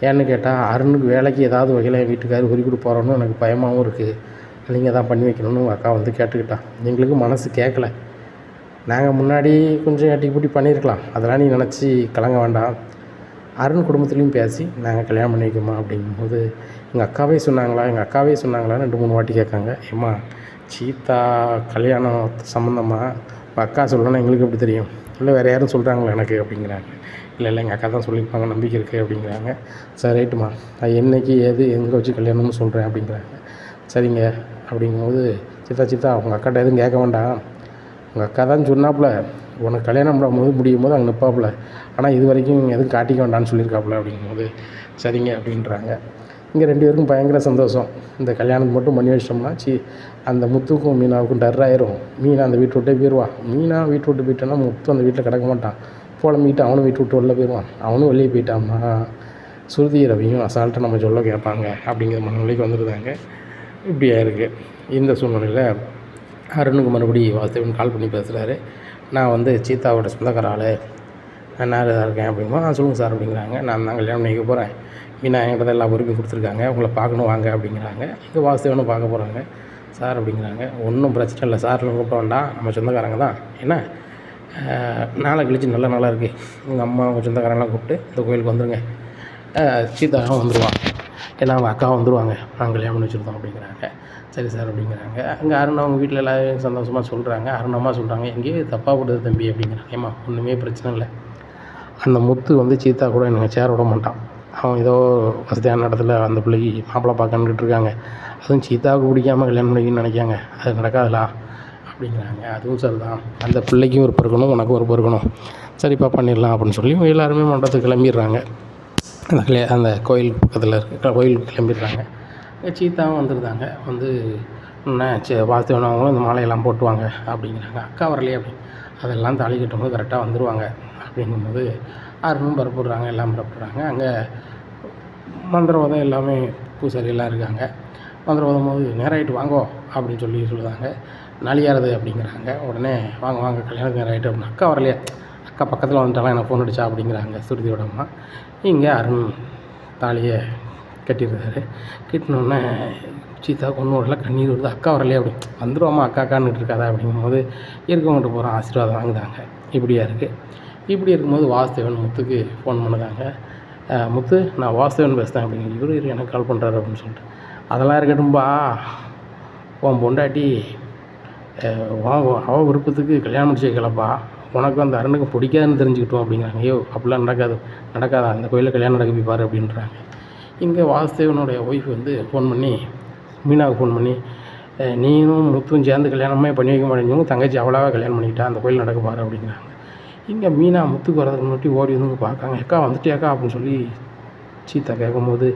S1: ஏன்னு கேட்டால் அருணுக்கு வேலைக்கு ஏதாவது வகையில் என் வீட்டுக்காரர் உரி கொடுப்பாரோன்னு எனக்கு பயமாகவும் இருக்குது, நீங்கள் தான் பண்ணி வைக்கணும்னு உங்கள் அக்கா வந்து கேட்டுக்கிட்டான். எங்களுக்கு மனசு கேட்கல, நாங்கள் முன்னாடி கொஞ்சம் எட்டி பூட்டி பண்ணியிருக்கலாம், அதெல்லாம் நீ நினச்சி கலங்க வேண்டாம், அருண் குடும்பத்துலேயும் பேசி நாங்கள் கல்யாணம் பண்ணி வைக்கோமா அப்படிங்கும்போது, எங்கள் அக்காவே சொன்னாங்களான்னு 2-3 வாட்டி கேட்காங்க. ஏம்மா சீதா கல்யாணம் சம்மந்தமாக உங்கள் அக்கா சொல்லணும்னா எங்களுக்கு எப்படி தெரியும், இல்லை வேறு யாரும் சொல்கிறாங்களா எனக்கு அப்படிங்கிறாங்க. இல்லை எங்கள் அக்கா தான் சொல்லியிருப்பாங்க, நம்பிக்கை இருக்குது அப்படிங்கிறாங்க. சரி ரைட்டுமா, நான் என்றைக்கு எங்கே வச்சு கல்யாணம்னு சொல்கிறேன் அப்படிங்கிறாங்க. சரிங்க அப்படிங்கும்போது, சீதா உங்கள் அக்காட்ட எதுவும் கேட்க வேண்டாம், உங்கள் அக்கா தான் சொன்னாப்புல உனக்கு கல்யாணம் முடியும் போது அங்கே நிற்பாப்புல, ஆனால் இது வரைக்கும் எதுவும் காட்டிக்க வேண்டாம்னு சொல்லியிருக்காப்புல அப்படிங்கும்போது, சரிங்க அப்படின்றாங்க. இங்கே 2 பேருக்கும் பயங்கர சந்தோஷம். இந்த கல்யாணத்துக்கு மட்டும் பண்ணி வச்சிட்டோம்னா அந்த முத்துக்கும் மீனாவுக்கும் டர்ராயிரும், மீனா அந்த வீட்டை விட்டே போயிடுவா, மீனா வீட்டை விட்டு போயிட்டோன்னா முத்து அந்த வீட்டில் கிடக்க மாட்டான், புலம்பிக்கிட்டு அவனும் வீட்டை விட்டு வெளில போயிடுவான், அவனும் வெளியே போயிட்டான்னா சுருதி ரவியும் அசால்ட்டாக நம்ம சொல்ல கேட்பாங்க அப்படிங்கிற மனநிலைக்கு வந்துடுதாங்க. இப்படியா இருக்குது. இந்த சூழ்நிலையில் அருணுக்கு மறுபடியும் வாசுதேவன் கால் பண்ணி பேசுகிறாரு. நான் வந்து சீதாவோட சொந்தக்கார ஆள், நான் நேரம் இருக்கேன் அப்படிங்கும்போது, சொல்லுங்கள் சார் அப்படிங்கிறாங்க. நான் தான் கல்யாணம் பண்ணிக்க போகிறேன், மீனா என்கிட்ட தான் எல்லா பொறுப்பையும் கொடுத்துருக்காங்க, உங்களை பார்க்கணும் வாங்க அப்படிங்கிறாங்க. இங்கே வாசுதேவனும் பார்க்க போகிறாங்க. சார் அப்படிங்கிறாங்க. ஒன்றும் பிரச்சனை இல்லை சார்னு கூப்பிட வேண்டாம், நம்ம சொந்தக்காரங்க தான், என்ன நாளை கழிச்சு நல்ல நாளாக இருக்குது, உங்கள் அம்மா உங்கள் சொந்தக்காரங்களாம் கூப்பிட்டு இந்த கோயிலுக்கு வந்துடுங்க, சீதாவும் வந்துடுவான், ஏன்னா அவங்க அக்கா வந்துடுவாங்க, நாங்கள் கல்யாணம் பண்ணி வச்சுருந்தோம் அப்படிங்கிறாங்க. சரி சார் அப்படிங்கிறாங்க. அங்கே அருண் அவங்க வீட்டில் எல்லோரும் சந்தோஷமாக சொல்கிறாங்க. அருண் அம்மா சொல்கிறாங்க, எங்கேயோ தப்பாக போடுது தம்பி அப்படிங்கிறாங்க. ஏம்மா ஒன்றுமே பிரச்சனை இல்லை, அந்த முத்து வந்து சீத்தா கூட எனக்கு சேர விட மாட்டான். அவன் ஏதோ வசதியான இடத்துல அந்த பிள்ளைக்கு மாப்பிள்ளை பார்க்கணுக்கிட்டு இருக்காங்க. அதுவும் சீத்தாவுக்கு பிடிக்காமல் கல்யாணம் பண்ணிக்கணும்னு நினைக்காங்க. அது நடக்காதுலா அப்படிங்கிறாங்க. அதுவும் சரி தான், அந்த பிள்ளைக்கும் விருப்பம் இருக்கணும், உனக்கும் விருப்பம் இருக்கணும், சரிப்பா பண்ணிடலாம் அப்படின்னு சொல்லி எல்லாருமே மண்டபத்துக்கு கிளம்பிடுறாங்க. அந்த கோயில் பக்கத்தில் இருக்க கோயிலுக்கு கிளம்பிடுறாங்க. சீத்தாவும் வந்துருந்தாங்க. வந்து என்ன பார்த்து வேணவங்களும் இந்த மாலையெல்லாம் போட்டுவாங்க அப்படிங்கிறாங்க. அக்கா வரலையே அப்படி, அதெல்லாம் தாலி கட்டும்போது கரெக்டாக வந்துடுவாங்க அப்படிங்கும்போது அருணும் புறப்படுறாங்க, எல்லாம் புறப்படுறாங்க. அங்கே மந்திரவாதம் எல்லாமே பூசாரி எல்லாம் இருக்காங்க. மந்திரவாதம் போது நேராகிட்டு வாங்கோ அப்படின்னு சொல்லுவாங்க. நாளியாரது அப்படிங்கிறாங்க. உடனே வாங்க வாங்க கல்யாணத்துக்கு நேராகிட்டு அப்படின்னு. அக்கா வரலையே, அக்கா பக்கத்தில் வந்துட்டாலாம், எனக்கு ஃபோன் அடிச்சா அப்படிங்கிறாங்க சுருதியோட அம்மா. இங்கே அருண் தாலியை கட்டிடுறாரு. கட்டினோடனே சீத்தாவுக்கு ஒன்றும் வரல, கண்ணீர் வருது. அக்கா வரலையே அப்படி, வந்துடுவாம்மா அக்கா அக்கான்னுட்டு இருக்காதா அப்படிங்கும்போது இருக்கவங்கள்ட்ட போகிறோம், ஆசீர்வாதம் வாங்குதாங்க. இப்படியா இருக்குது. இப்படி இருக்கும்போது வாசுதேவன் முத்துக்கு ஃபோன் பண்ணுதாங்க. முத்து, நான் வாசுதேவன் பேசுகிறேன் அப்படிங்க. இவர் எனக்கு கால் பண்ணுறாரு அப்படின்னு சொல்லிட்டு, அதெல்லாம் இருக்கட்டும்பா, உன் பொண்டாட்டி அவன் விருப்பத்துக்கு கல்யாணம் முடிச்சு வைக்கலப்பா, உனக்கு அந்த அருணுக்கு பிடிக்காதுன்னு தெரிஞ்சுக்கிட்டோம் அப்படிங்கிறாங்க. ஐயோ அப்படிலாம் நடக்காதா, அந்த கோயிலில் கல்யாணம் நடக்க போய் பாரு அப்படின்றாங்க. இங்கே வாசுதேவனுடைய ஒய்ஃப் வந்து ஃபோன் பண்ணி மீனாவுக்கு ஃபோன் பண்ணி, நீனும் முத்தும் சேர்ந்து கல்யாணமே பண்ணி வைக்க மாட்டேங்க, தங்கச்சி அவ்வளோவா கல்யாணம் பண்ணிக்கிட்டா, அந்த கோயில் நடக்க பாரு அப்படிங்கிறாங்க. இங்கே மீனா முத்துக்கு வரதுக்கு முன்னாடி ஓடி வந்து பார்க்காங்க. அக்கா வந்துட்டியாக்கா அப்படின்னு சொல்லி சீத்தா கேட்கும்போது,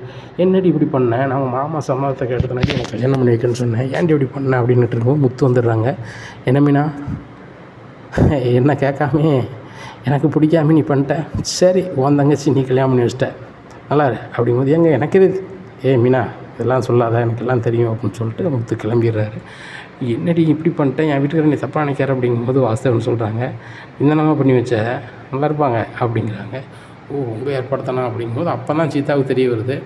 S1: என்னடி இப்படி பண்ணேன், நான் மாமா சம்மதத்தை கேட்டதுனாடி எனக்கு கல்யாணம் பண்ணி வைக்கணும்னு சொன்னேன், ஏன்டி இப்படி பண்ணேன் அப்படின்னுட்டு இருக்கும்போது முத்து வந்துடுறாங்க. என்ன மீனா, என்ன கேட்காமே எனக்கு பிடிக்காம நீ பண்ணிட்டேன், சரி உன் தங்கச்சி நீ கல்யாணம் பண்ணி வச்சிட்ட, நல்லா இரு அப்படிங்கும்போது, ஏங்க எனக்கு இது மீனா இதெல்லாம் சொல்லாத, எனக்கு எல்லாம் தெரியும் அப்படின்னு சொல்லிட்டு முத்து கிளம்பிடுறாரு. என்னடி இப்படி பண்ணிட்டேன், என் வீட்டுக்காரர் நீ தப்பாக நினைக்கிற அப்படிங்கும்போது வாசுதேவன் சொல்கிறாங்க, என்னென்னமா பண்ணி வச்ச, நல்லா இருப்பாங்க அப்படிங்கிறாங்க. ஓ உங்கள் ஏற்படுத்தணும் அப்படிங்கும்போது அப்போ தான் சீதாவுக்கு தெரிய வருது,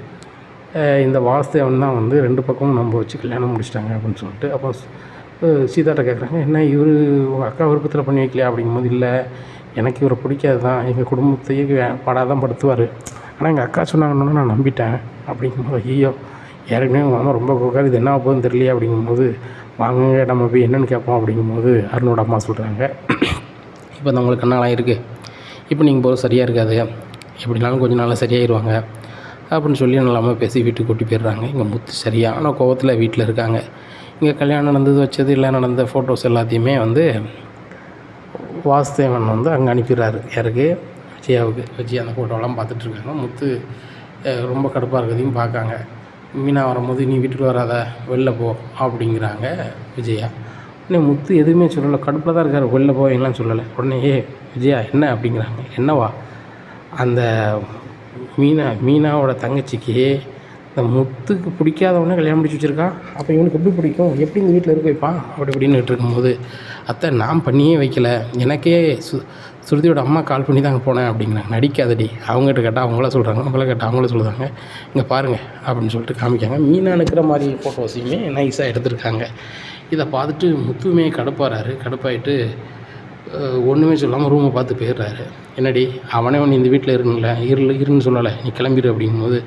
S1: இந்த வாசுதேவன் தான் வந்து 2 பக்கமும் நம்ப வச்சு கல்யாணம் முடிச்சிட்டாங்க அப்படின்னு சொல்லிட்டு. அப்போ சீதாட்ட கேட்குறாங்க, என்ன இவர் உங்கள் அக்கா விருப்பத்தில் பண்ணி வைக்கலையா அப்படிங்கும்போது, இல்லை எனக்கு இவரை பிடிக்காது தான், எங்கள் குடும்பத்தையே படாதான் படுத்துவார், ஆனால் எங்கள் அக்கா சொன்னாங்கன்னு நான் நம்பிட்டேன் அப்படிங்கும்போது, ஐயோ ஏற்கனவே உங்கள் அம்மா ரொம்ப கொடுக்காது, இது என்ன போகுதுன்னு தெரியலையே அப்படிங்கும்போது, வாங்க நம்ம போய் என்னென்னு கேட்போம் அப்படிங்கும்போது அருணோட அம்மா சொல்கிறாங்க, இப்போ தான் உங்களுக்கு கண்ணாலாம் இருக்குது, இப்போ நீங்கள் போகிறது சரியாக இருக்காது, எப்படினாலும் கொஞ்சம் நாளில் சரியாயிடுவாங்க அப்படின்னு சொல்லி நல்லாம பேசி வீட்டுக்கு கூட்டி போயிடுறாங்க. இங்கே முத்து சரியான கோவத்தில் வீட்டில் இருக்காங்க. இங்கே கல்யாணம் நடந்தது வச்சது இல்லை நடந்த ஃபோட்டோஸ் எல்லாத்தையுமே வந்து வாசுதேவன் வந்து அங்கே அனுப்பிடுறாரு. யாருக்கு, விஜயாவுக்கு. விஜயா அந்த ஃபோட்டோலாம் பார்த்துட்ருக்காங்க. முத்து ரொம்ப கடுப்பாக இருக்கிறதையும் பார்க்காங்க. மீனா வரும்போது நீ வீட்டுக்கு வராத, வெளில போ அப்படிங்கிறாங்க விஜயா. உடனே முத்து எதுவுமே சொல்லலை, கடுப்பில் தான் இருக்கார், வெளில போவீங்களான்னு சொல்லலை. உடனே விஜயா என்ன அப்படிங்கிறாங்க. என்னவா, அந்த மீனாவோட தங்கச்சிக்கு இந்த முத்துக்கு பிடிக்காதவனே கல்யாணம் முடிச்சு வச்சுருக்கான், அப்போ இவனுக்கு எப்படி பிடிக்கும், எப்படி இந்த வீட்டில் இருக்க வைப்பான் அப்படி இப்படின்னுட்டு இருக்கும்போது, அத்தை நான் பண்ணியே வைக்கல, எனக்கே சுருதியோட அம்மா கால் பண்ணி தாங்க போனேன் அப்படிங்கிறாங்க. நடிக்காதடி, அவங்ககிட்ட கேட்டால் அவங்கள சொல்கிறாங்க, அவங்கள கேட்டால் அவங்கள சொல்கிறாங்க, இங்கே பாருங்கள் அப்படின்னு சொல்லிட்டு காமிக்காங்க. மீனா நிற்கிற மாதிரி ஃபோட்டோஸையுமே நைஸாக எடுத்திருக்காங்க. இதை பார்த்துட்டு முத்துமே கடுப்பாயிட்டு ஒன்றுமே சொல்லாமல் ரூமை பார்த்து போயிடுறாரு. என்னடி அவனே ஒன்று இந்த வீட்டில் இருன்னு சொல்லலை, நீ கிளம்பிடு அப்படிங்கும்போது,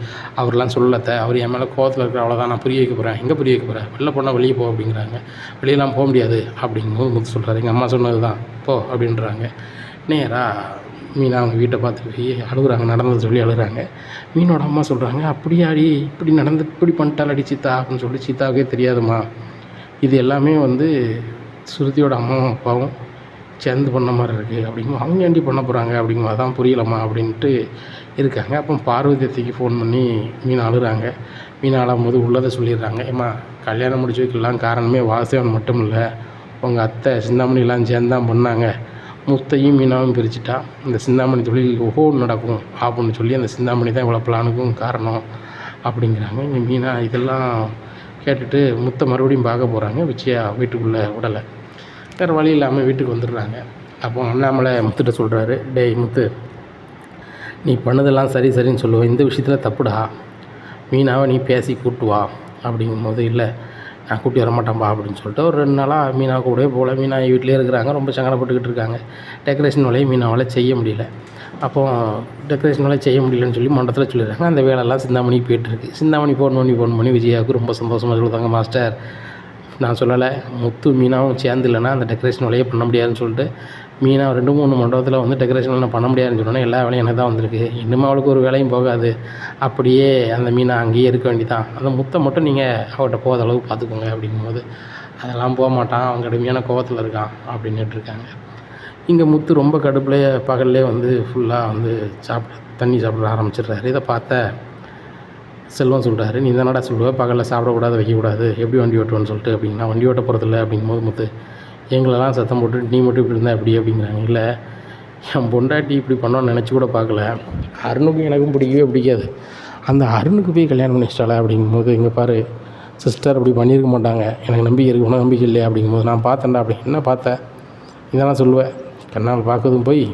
S1: அவர்லாம் சொல்லலை, அவர் என் மேலே கோவத்தில் இருக்கிற, அவ்வளோதான், நான் புரிய வைக்க போகிறேன். எங்கே புரிய வைக்க போகிறேன், வெளில போனால் வெளியே போ அப்படிங்கிறாங்க. வெளியெல்லாம் போக முடியாது அப்படிங்கும்போது முத்து சொல்கிறாரு, எங்கள் அம்மா சொன்னது தான் போ அப்படின்றாங்க. நேராக மீனா அவங்க வீட்டை பார்த்து போய் அழுகுறாங்க, நடந்தது சொல்லி அழுகுறாங்க. மீனோட அம்மா சொல்கிறாங்க, அப்படியாடி இப்படி நடந்து இப்படி பண்ணிட்டாலடி சீத்தா அப்படின்னு சொல்லி, சீத்தாவுக்கே தெரியாதுமா, இது எல்லாமே வந்து சுருதியோட அம்மாவும் அப்பாவும் சேர்ந்து பண்ண மாதிரி இருக்குது அப்படிங்கும். அவங்க ஏண்டி பண்ண போகிறாங்க அப்படிங்கும், அதான் புரியலம்மா அப்படின்ட்டு இருக்காங்க. அப்போ பார்வதி அத்தைக்கு ஃபோன் பண்ணி மீனா அழுகிறாங்க. மீனா அழும்போது உள்ளதை சொல்லிடுறாங்க. ஏம்மா கல்யாணம் முடிச்சு வைக்கலாம் காரணமே வாசுதேவன் மட்டும் இல்லை, உங்கள் அத்தை சிந்தாமணிலாம் சேர்ந்து தான் பண்ணாங்க, முத்தையும் மீனாவும் பிரிச்சுட்டா இந்த சிந்தாமணி தொழில் நடக்கும் அப்படின்னு சொல்லி, அந்த சிந்தாமணி தான் இவ்வளோ பிளானுக்கும் காரணம் அப்படிங்கிறாங்க. இங்கே மீனா இதெல்லாம் கேட்டுட்டு முத்தை மறுபடியும் பார்க்க போகிறாங்க. விஜயா வீட்டுக்குள்ளே விடலை. வேறு வழி இல்லாமல் வீட்டுக்கு வந்துடுறாங்க. அப்போ அண்ணாமலை முத்துட்ட சொல்கிறாரு, டேய் முத்து, நீ பண்ணதெல்லாம் சரின்னு சொல்லுவேன், இந்த விஷயத்தில் தப்புடா, மீனாவை நீ பேசி கூட்டு வா அப்படிங்கும்போது, இல்லை நான் கூட்டி வரமாட்டேன்பா அப்படின்னு சொல்லிட்டு ஒரு 2 நாளாக மீனா கூட போல் மீனா வீட்டிலே இருக்கிறாங்க. ரொம்ப சங்கடப்பட்டுக்கிட்டு இருக்காங்க. டெக்கரேஷன் வேலையை மீனாவால் செய்ய முடியல. அப்போது டெக்கரேஷனெல்லாம் செய்ய முடியலன்னு சொல்லி மண்டபத்தில் சொல்லிடுறாங்க. அந்த வேலையெல்லாம் சிந்தாமணிக்கு போயிட்டுருக்கு. சிந்தாமணி ஃபோன் பண்ணி விஜயாவுக்கு ரொம்ப சந்தோஷமாக சொல்லுதாங்க, மாஸ்டர் நான் சொல்லலை, முத்து மீனாவும் சேர்ந்து இல்லைன்னா அந்த டெக்கரேஷன் வேலையே பண்ண முடியாதுன்னு சொல்லிட்டு மீனா 2-3 மண்டபத்தில் வந்து டெக்கரேஷன் நான் பண்ண முடியாதுன்னு சொன்னோன்னே எல்லா வேலையும் எனக்கு தான் வந்திருக்கு. இன்னுமே அவளுக்கு ஒரு வேலையும் போகாது. அப்படியே அந்த மீனா அங்கேயே இருக்க வேண்டியதான். அந்த முத்தை மட்டும் நீங்கள் அவர்கிட்ட போகாத அளவுக்கு பார்த்துக்கோங்க அப்படிங்கும்போது, அதெல்லாம் போக மாட்டான், அவன் கடுமையான கோவத்தில் இருக்கான் அப்படின்னுட்டு இருக்காங்க. இங்கே முத்து ரொம்ப கடுப்புலேயே பகல்லே வந்து ஃபுல்லாக வந்து தண்ணி சாப்பிட ஆரம்பிச்சிடுறாரு. இதை பார்த்த செல்வம் சொல்கிறாரு, நீ தானடா சொல்லுவ பகலில் சாப்பிடக்கூடாது வைக்கக்கூடாது, எப்படி வண்டி ஓட்டுவேன்னு சொல்லிட்டு அப்படின்னா, வண்டி ஓட்ட போகிறதில்ல அப்படிங்கும்போது முத்து எங்களெல்லாம் சத்தம் போட்டு நீ மட்டும் இப்படி இருந்தால் எப்படி அப்படிங்கிறாங்க. இல்லை, என் பொண்டாட்டி இப்படி பண்ணோன்னு நினச்சி கூட பார்க்கல. அருணுக்கும் எனக்கும் பிடிக்கவே பிடிக்காது. அந்த அருணுக்கு போய் கல்யாணம் பண்ணி வச்சிட்டாளா அப்படிங்கும்போது, இங்கே பாரு சிஸ்டர் அப்படி பண்ணியிருக்க மாட்டாங்க, எனக்கு நம்பிக்கை இருக்குது, உனக்கு நம்பிக்கை இல்லையா அப்படிங்கும்போது, நான் பார்த்தேன்டா அப்படி என்ன பார்த்தேன் இதெல்லாம் சொல்லுவேன், கண்ணால் பார்க்கறதும் போய்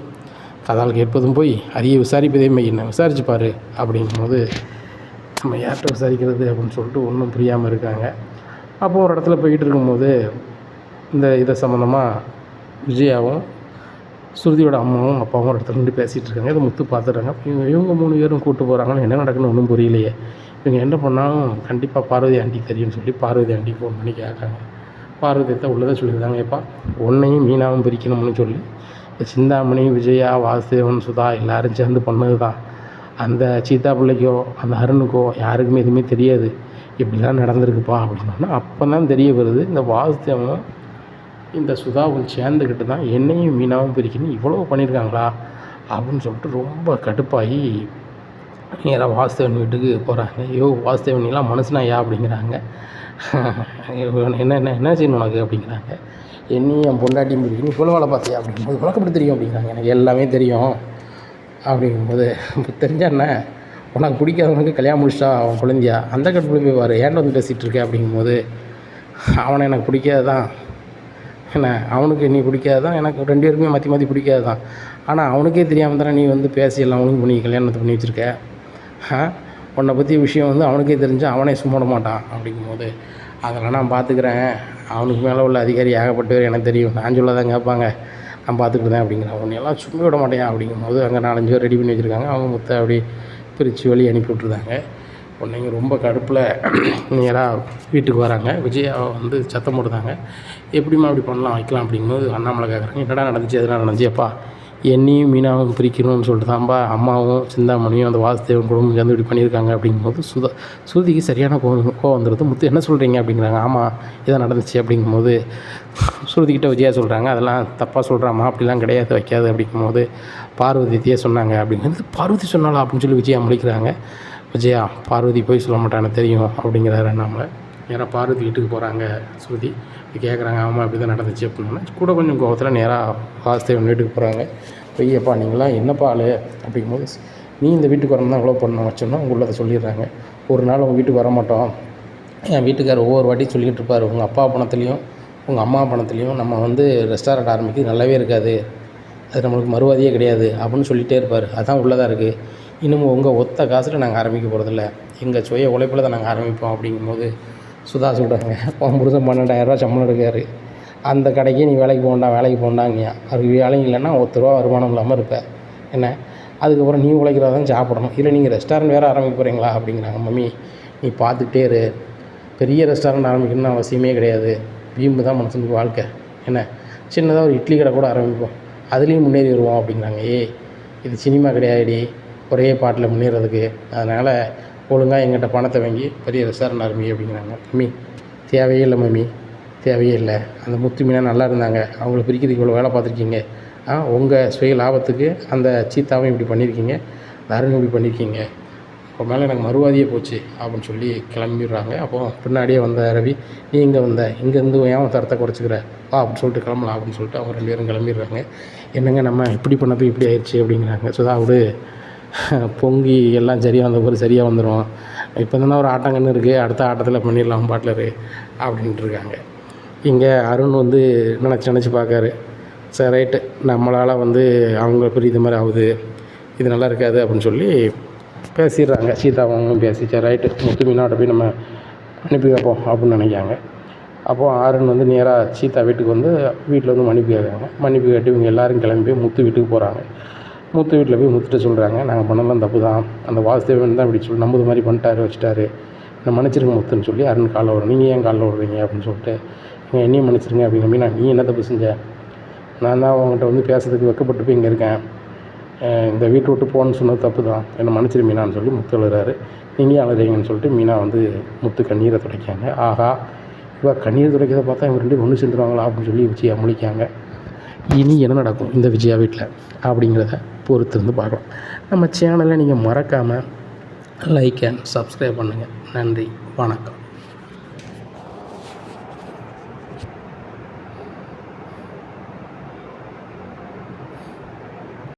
S1: கதால் கேட்பதும் போய் அரிய விசாரிப்பதே மெய், என்ன விசாரிச்சு பாரு அப்படிங்கும்போது, நம்ம யார்கிட்ட விசாரிக்கிறது அப்படின்னு சொல்லிட்டு ஒன்றும் புரியாமல் இருக்காங்க. அப்போது ஒரு இடத்துல போய்கிட்டு இருக்கும்போது இந்த இதை சம்மந்தமாக விஜயாவும் ஸ்ருதியோட அம்மாவும் அப்பாவும் ஒரு இடத்துல நின்று பேசிகிட்டு இருக்காங்க. இதை முத்து பார்த்துட்றாங்க. இவங்க 3 பேரும் கூப்பிட்டு போகிறாங்கன்னு என்ன நடக்குன்னு ஒன்றும் புரியலையே. இவங்க என்ன பண்ணாலும் கண்டிப்பாக பார்வதி ஆண்டிக்கு தெரியும்னு சொல்லி பார்வதி ஆண்டிக்கு ஃபோன் பண்ணி கேட்காங்க. பார்வதியத்தை உள்ளதை சொல்லியிருந்தாங்க, ஏப்பா உன்னையும் மீனாவும் பிரிக்கணும்னு சொல்லி சிந்தாமணி, விஜயா, வாசுதேவன், சுதா எல்லோரும் சேர்ந்து பண்ணது தான். அந்த சீதா பிள்ளைக்கோ அந்த அருணுக்கோ யாருக்குமே எதுவுமே தெரியாது, இப்படிலாம் நடந்திருக்குப்பா அப்படின்னா அப்போ தான் தெரிய வருது, இந்த வாசுதேவனும் இந்த சுதாவும் சேர்ந்துக்கிட்டு தான் என்னையும் மீனாவும் பிரிக்கணும் இவ்வளோ பண்ணியிருக்காங்களா அப்படின்னு சொல்லிட்டு ரொம்ப கடுப்பாகி நேராக வாசுதேவன் வீட்டுக்கு போகிறாங்க. ஐயோ வாசுதேவன் நீலாம் மனுஷனாயா அப்படிங்கிறாங்க. என்ன செய்யணும் உனக்கு அப்படிங்கிறாங்க. என்னையும் என் பொண்டாட்டியும் பிரிக்கணும் இவ்வளோ வேலை பார்த்தியா அப்படிங்கும்போது, உனக்கு எப்படி தெரியும் அப்படிங்கிறாங்க. எனக்கு எல்லாமே தெரியும் அப்படிங்கும்போது, தெரிஞ்சா என்ன உனக்கு பிடிக்காதவனுக்கு கல்யாணம் முடிச்சிட்டா அவன் குழந்தையா, அந்த கடுப்புல போய் பாரு ஏன்ட்டு வந்து பேசிகிட்டு இருக்கேன் அப்படிங்கும்போது, அவனை எனக்கு பிடிக்காது தான், என்ன அவனுக்கு நீ பிடிக்காது தான், எனக்கு 2 பேருக்குமே மாற்றி பிடிக்காது தான். ஆனால் அவனுக்கே தெரியாமல் தானே நீ வந்து பேசி எல்லாம் அவனுக்கு பண்ணி கல்யாணத்தை பண்ணி வச்சுருக்க. உன்னை பற்றி விஷயம் வந்து அவனுக்கே தெரிஞ்சு அவனே சும்மா விட மாட்டான் அப்படிங்கும்போது, அதெல்லாம் நான் பார்த்துக்கிறேன், அவனுக்கு மேலே உள்ள அதிகாரி ஏகப்பட்டவர் எனக்கு தெரியும், நான் சொல்ல தான் கேட்பாங்க, நான் பார்த்துக்கிட்டு தான் அப்படிங்கிறான். உன்னையெல்லாம் சும்மா விட மாட்டேன் அப்படிங்கும்போது அங்கே 4-5 பேர் ரெடி பண்ணி வச்சுருக்காங்க. அவங்க முத்தை அப்படி பிரித்து வழி அனுப்பி விட்ருந்தாங்க. உடனே ரொம்ப கடுப்பில் நேராக வீட்டுக்கு வராங்க. விஜயா வந்து சத்தம் போடுதாங்க, எப்படிம்மா அப்படி பண்ணலாம் வைக்கலாம் அப்படிங்கும்போது அண்ணாமலை கேட்குறாங்க, என்னடா நடந்துச்சு எதனா நடந்துச்சுப்பா, என்னையும் மீனாவும் பிரிக்கணும்னு சொல்லிட்டு தான்ப்பா அம்மாவும் சிந்தாமணியும் அந்த வாசுதேவன் குடும்பம் சேர்ந்து இப்படி பண்ணியிருக்காங்க அப்படிங்கும்போது ஸ்ருதிக்கு சரியான கோவம் வந்துடுது. முத்து என்ன சொல்கிறீங்க அப்படிங்கிறாங்க. ஆமாம் இதான் நடந்துச்சு அப்படிங்கும்போது ஸ்ருதிக்கிட்ட விஜயா சொல்கிறாங்க, அதெல்லாம் தப்பாக சொல்கிறாம்மா, அப்படிலாம் கிடையாது வைக்காது அப்படிங்கும்போது, பார்வதியே சொன்னாங்க அப்படிங்கிறது. பார்வதி சொன்னாலா அப்படின்னு சொல்லி விஜயா முடிக்கிறாங்க. விஜயா பார்வதி போய் சொல்ல மாட்டான்னு தெரியும் அப்படிங்கிறாரு அண்ணாமலை. நேராக பார்வதி வீட்டுக்கு போகிறாங்க. ஸ்ருதி கேட்குறாங்க, ஆமாம் இப்படி தான் நடந்துச்சு அப்படின்னா கூட கொஞ்சம் கோவத்தில் நேராக வாசுதேவன் வீட்டுக்கு போகிறாங்க. ஐயப்பா நீங்களாம் என்னப்பா ஆள் அப்படிங்கும்போது, நீ இந்த வீட்டுக்கு வரணும் தான் இவ்வளோ பண்ண வச்சோன்னா உங்களை அதை சொல்லிடுறாங்க. ஒரு நாள் உங்கள் வீட்டுக்கு வர மாட்டோம், என் வீட்டுக்கார் ஒவ்வொரு வாட்டியும் சொல்லிக்கிட்டு இருப்பார், உங்கள் அப்பா பணத்துலேயும் உங்கள் அம்மா பணத்துலேயும் நம்ம வந்து ரெஸ்டாரண்ட் ஆரம்பிக்கிறது நல்லாவே இருக்காது, அது நம்மளுக்கு மறுவாதியே கிடையாது அப்படின்னு சொல்லிகிட்டே இருப்பார். அதுதான் உள்ளதாக இருக்குது. இன்னமும் உங்கள் ஒத்த காசில் நாங்கள் ஆரம்பிக்க போகிறதில்ல, எங்கள் சுய உழைப்பில் தான் நாங்கள் ஆரம்பிப்போம் அப்படிங்கும்போது சுதா சொல்கிறாங்க, உன் புருஷன் 12,000 சம்பளம் எடுக்காரு, அந்த கடைக்கு நீ வேலைக்கு போகண்டாங்க, அதுக்கு வேலையும் இல்லைன்னா ₹10 வருமானம் இல்லாமல் இருப்பேன் என்ன, அதுக்கப்புறம் நீ உழைக்கிறதா தான் சாப்பிடணும், இல்லை நீங்கள் ரெஸ்டாரண்ட் வேறு ஆரம்பிக்க போகிறீங்களா அப்படிங்கிறாங்க. மம்மி நீ பார்த்துக்கிட்டே இரு, பெரிய ரெஸ்டாரண்ட் ஆரம்பிக்கணும்னு அவசியமே கிடையாது, வீம்பு தான் மனுஷனுக்கு வாழ்க்கை என்ன, சின்னதாக ஒரு இட்லி கடை கூட ஆரம்பிப்போம், அதுலேயும் முன்னேறி வருவோம் அப்படிங்கிறாங்க. இது சினிமா கிடையாதுடி, ஒரே பாட்டில் முன்னேறதுக்கு, அதனால் ஒழுங்காக எங்கிட்ட பணத்தை வாங்கி பெரிய ரெஸ்டாரண்ட் ஆரம்பி அப்படிங்கிறாங்க. மம்மி தேவையே இல்லை மம்மி, தேவையே இல்லை, அந்த முத்து மீனா நல்லா இருந்தாங்க, அவங்கள பிரிக்கிறதுக்கு இவ்வளோ வேலை பார்த்துருக்கீங்க, உங்கள் சுய லாபத்துக்கு அந்த சீத்தாவும் இப்படி பண்ணியிருக்கீங்க, அருணும் இப்படி பண்ணியிருக்கீங்க, இப்போ மேலே எனக்கு மறுவாதியே போச்சு அப்படின்னு சொல்லி கிளம்பிடுறாங்க. அப்போது பின்னாடியே வந்த ரவி, நீ இங்கே இங்கேருந்து ஏன் தரத்தை குறைச்சிக்கிற அப்படின்னு சொல்லிட்டு கிளம்பலாம் அப்படின்னு சொல்லிட்டு அவங்க 2 பேரும் கிளம்பிடுறாங்க. என்னங்க நம்ம இப்படி பண்ணது இப்படி ஆயிடுச்சு அப்படிங்கிறாங்க. சுதா விடு, பொங்கி எல்லாம் சரியாக வந்த பிறகு சரியாக வந்துடும், இப்போ தானே ஒரு ஆட்டங்கன்னு இருக்குது, அடுத்த ஆட்டத்தில் பண்ணிடலாம் பாட்லரு அப்படின்ட்டு இருக்காங்க. இங்கே அருண் வந்து நினச்சி பார்க்காரு, சரி ரைட்டு நம்மளால் வந்து அவங்க பிரிந்த மாதிரி ஆகுது, இது நல்லா இருக்காது அப்படின்னு சொல்லி பேசிடுறாங்க. சீதாவும் பேசி சரி ரைட்டு முத்து மீனாட்ட போய் நம்ம அனுப்பி வைப்போம் அப்படின்னு நினைக்காங்க. அப்போது அருண் வந்து நேராக சீதா வீட்டுக்கு வந்து வீட்டில் வந்து மன்னிப்பு கேட்குறாங்க. மன்னிப்பு கேட்டு இவங்க எல்லோரும் கிளம்பி முத்து வீட்டுக்கு போகிறாங்க. முத்து வீட்டில் போய் முத்துட்ட சொல்கிறாங்க, நாங்கள் பண்ணலாம் தப்பு தான், அந்த வாசுதேவன் தான் இப்படி சொல்லி நம்புது மாதிரி பண்ணிட்டாரு வச்சுட்டாரு, என்னை மன்னிச்சிருங்க முத்துன்னு சொல்லி அருண் காலில் விடுறேன். நீங்கள் ஏன் காலில் விடுறீங்க அப்படின்னு சொல்லிட்டு, நீங்கள் என்னையும் மன்னிச்சிருங்க அப்படிங்கிற மீனா, நீ என்ன தப்பு செஞ்ச, நான் தான் அவங்ககிட்ட வந்து பேசுறதுக்கு வெக்கப்பட்டு போய் இங்கே இருக்கேன், இந்த வீட்டை விட்டு போகணுன்னு சொன்னது தப்பு தான், என்னை மன்னிச்சிரு மீனான்னு சொல்லி முத்து அழுறாரு. நீங்கள் அழுறீங்கன்னு சொல்லிட்டு மீனா வந்து முத்து கண்ணீரை துடைக்காங்க. ஆகா, இவ கண்ணீர் துடைக்கிறத பார்த்தா இவங்க 2 ஒன்று சேர்ந்துருவாங்களா அப்படின்னு சொல்லி விஜயா முழிக்காங்க. இனி என்ன நடக்கும் இந்த விஜயா வீட்டில் அப்படிங்கிறத பொறுத்திருந்து பார்க்கலாம். நம்ம சேனலை நீங்கள் மறக்காமல் லைக் அண்ட் சப்ஸ்கிரைப் பண்ணுங்கள். நன்றி, வணக்கம்.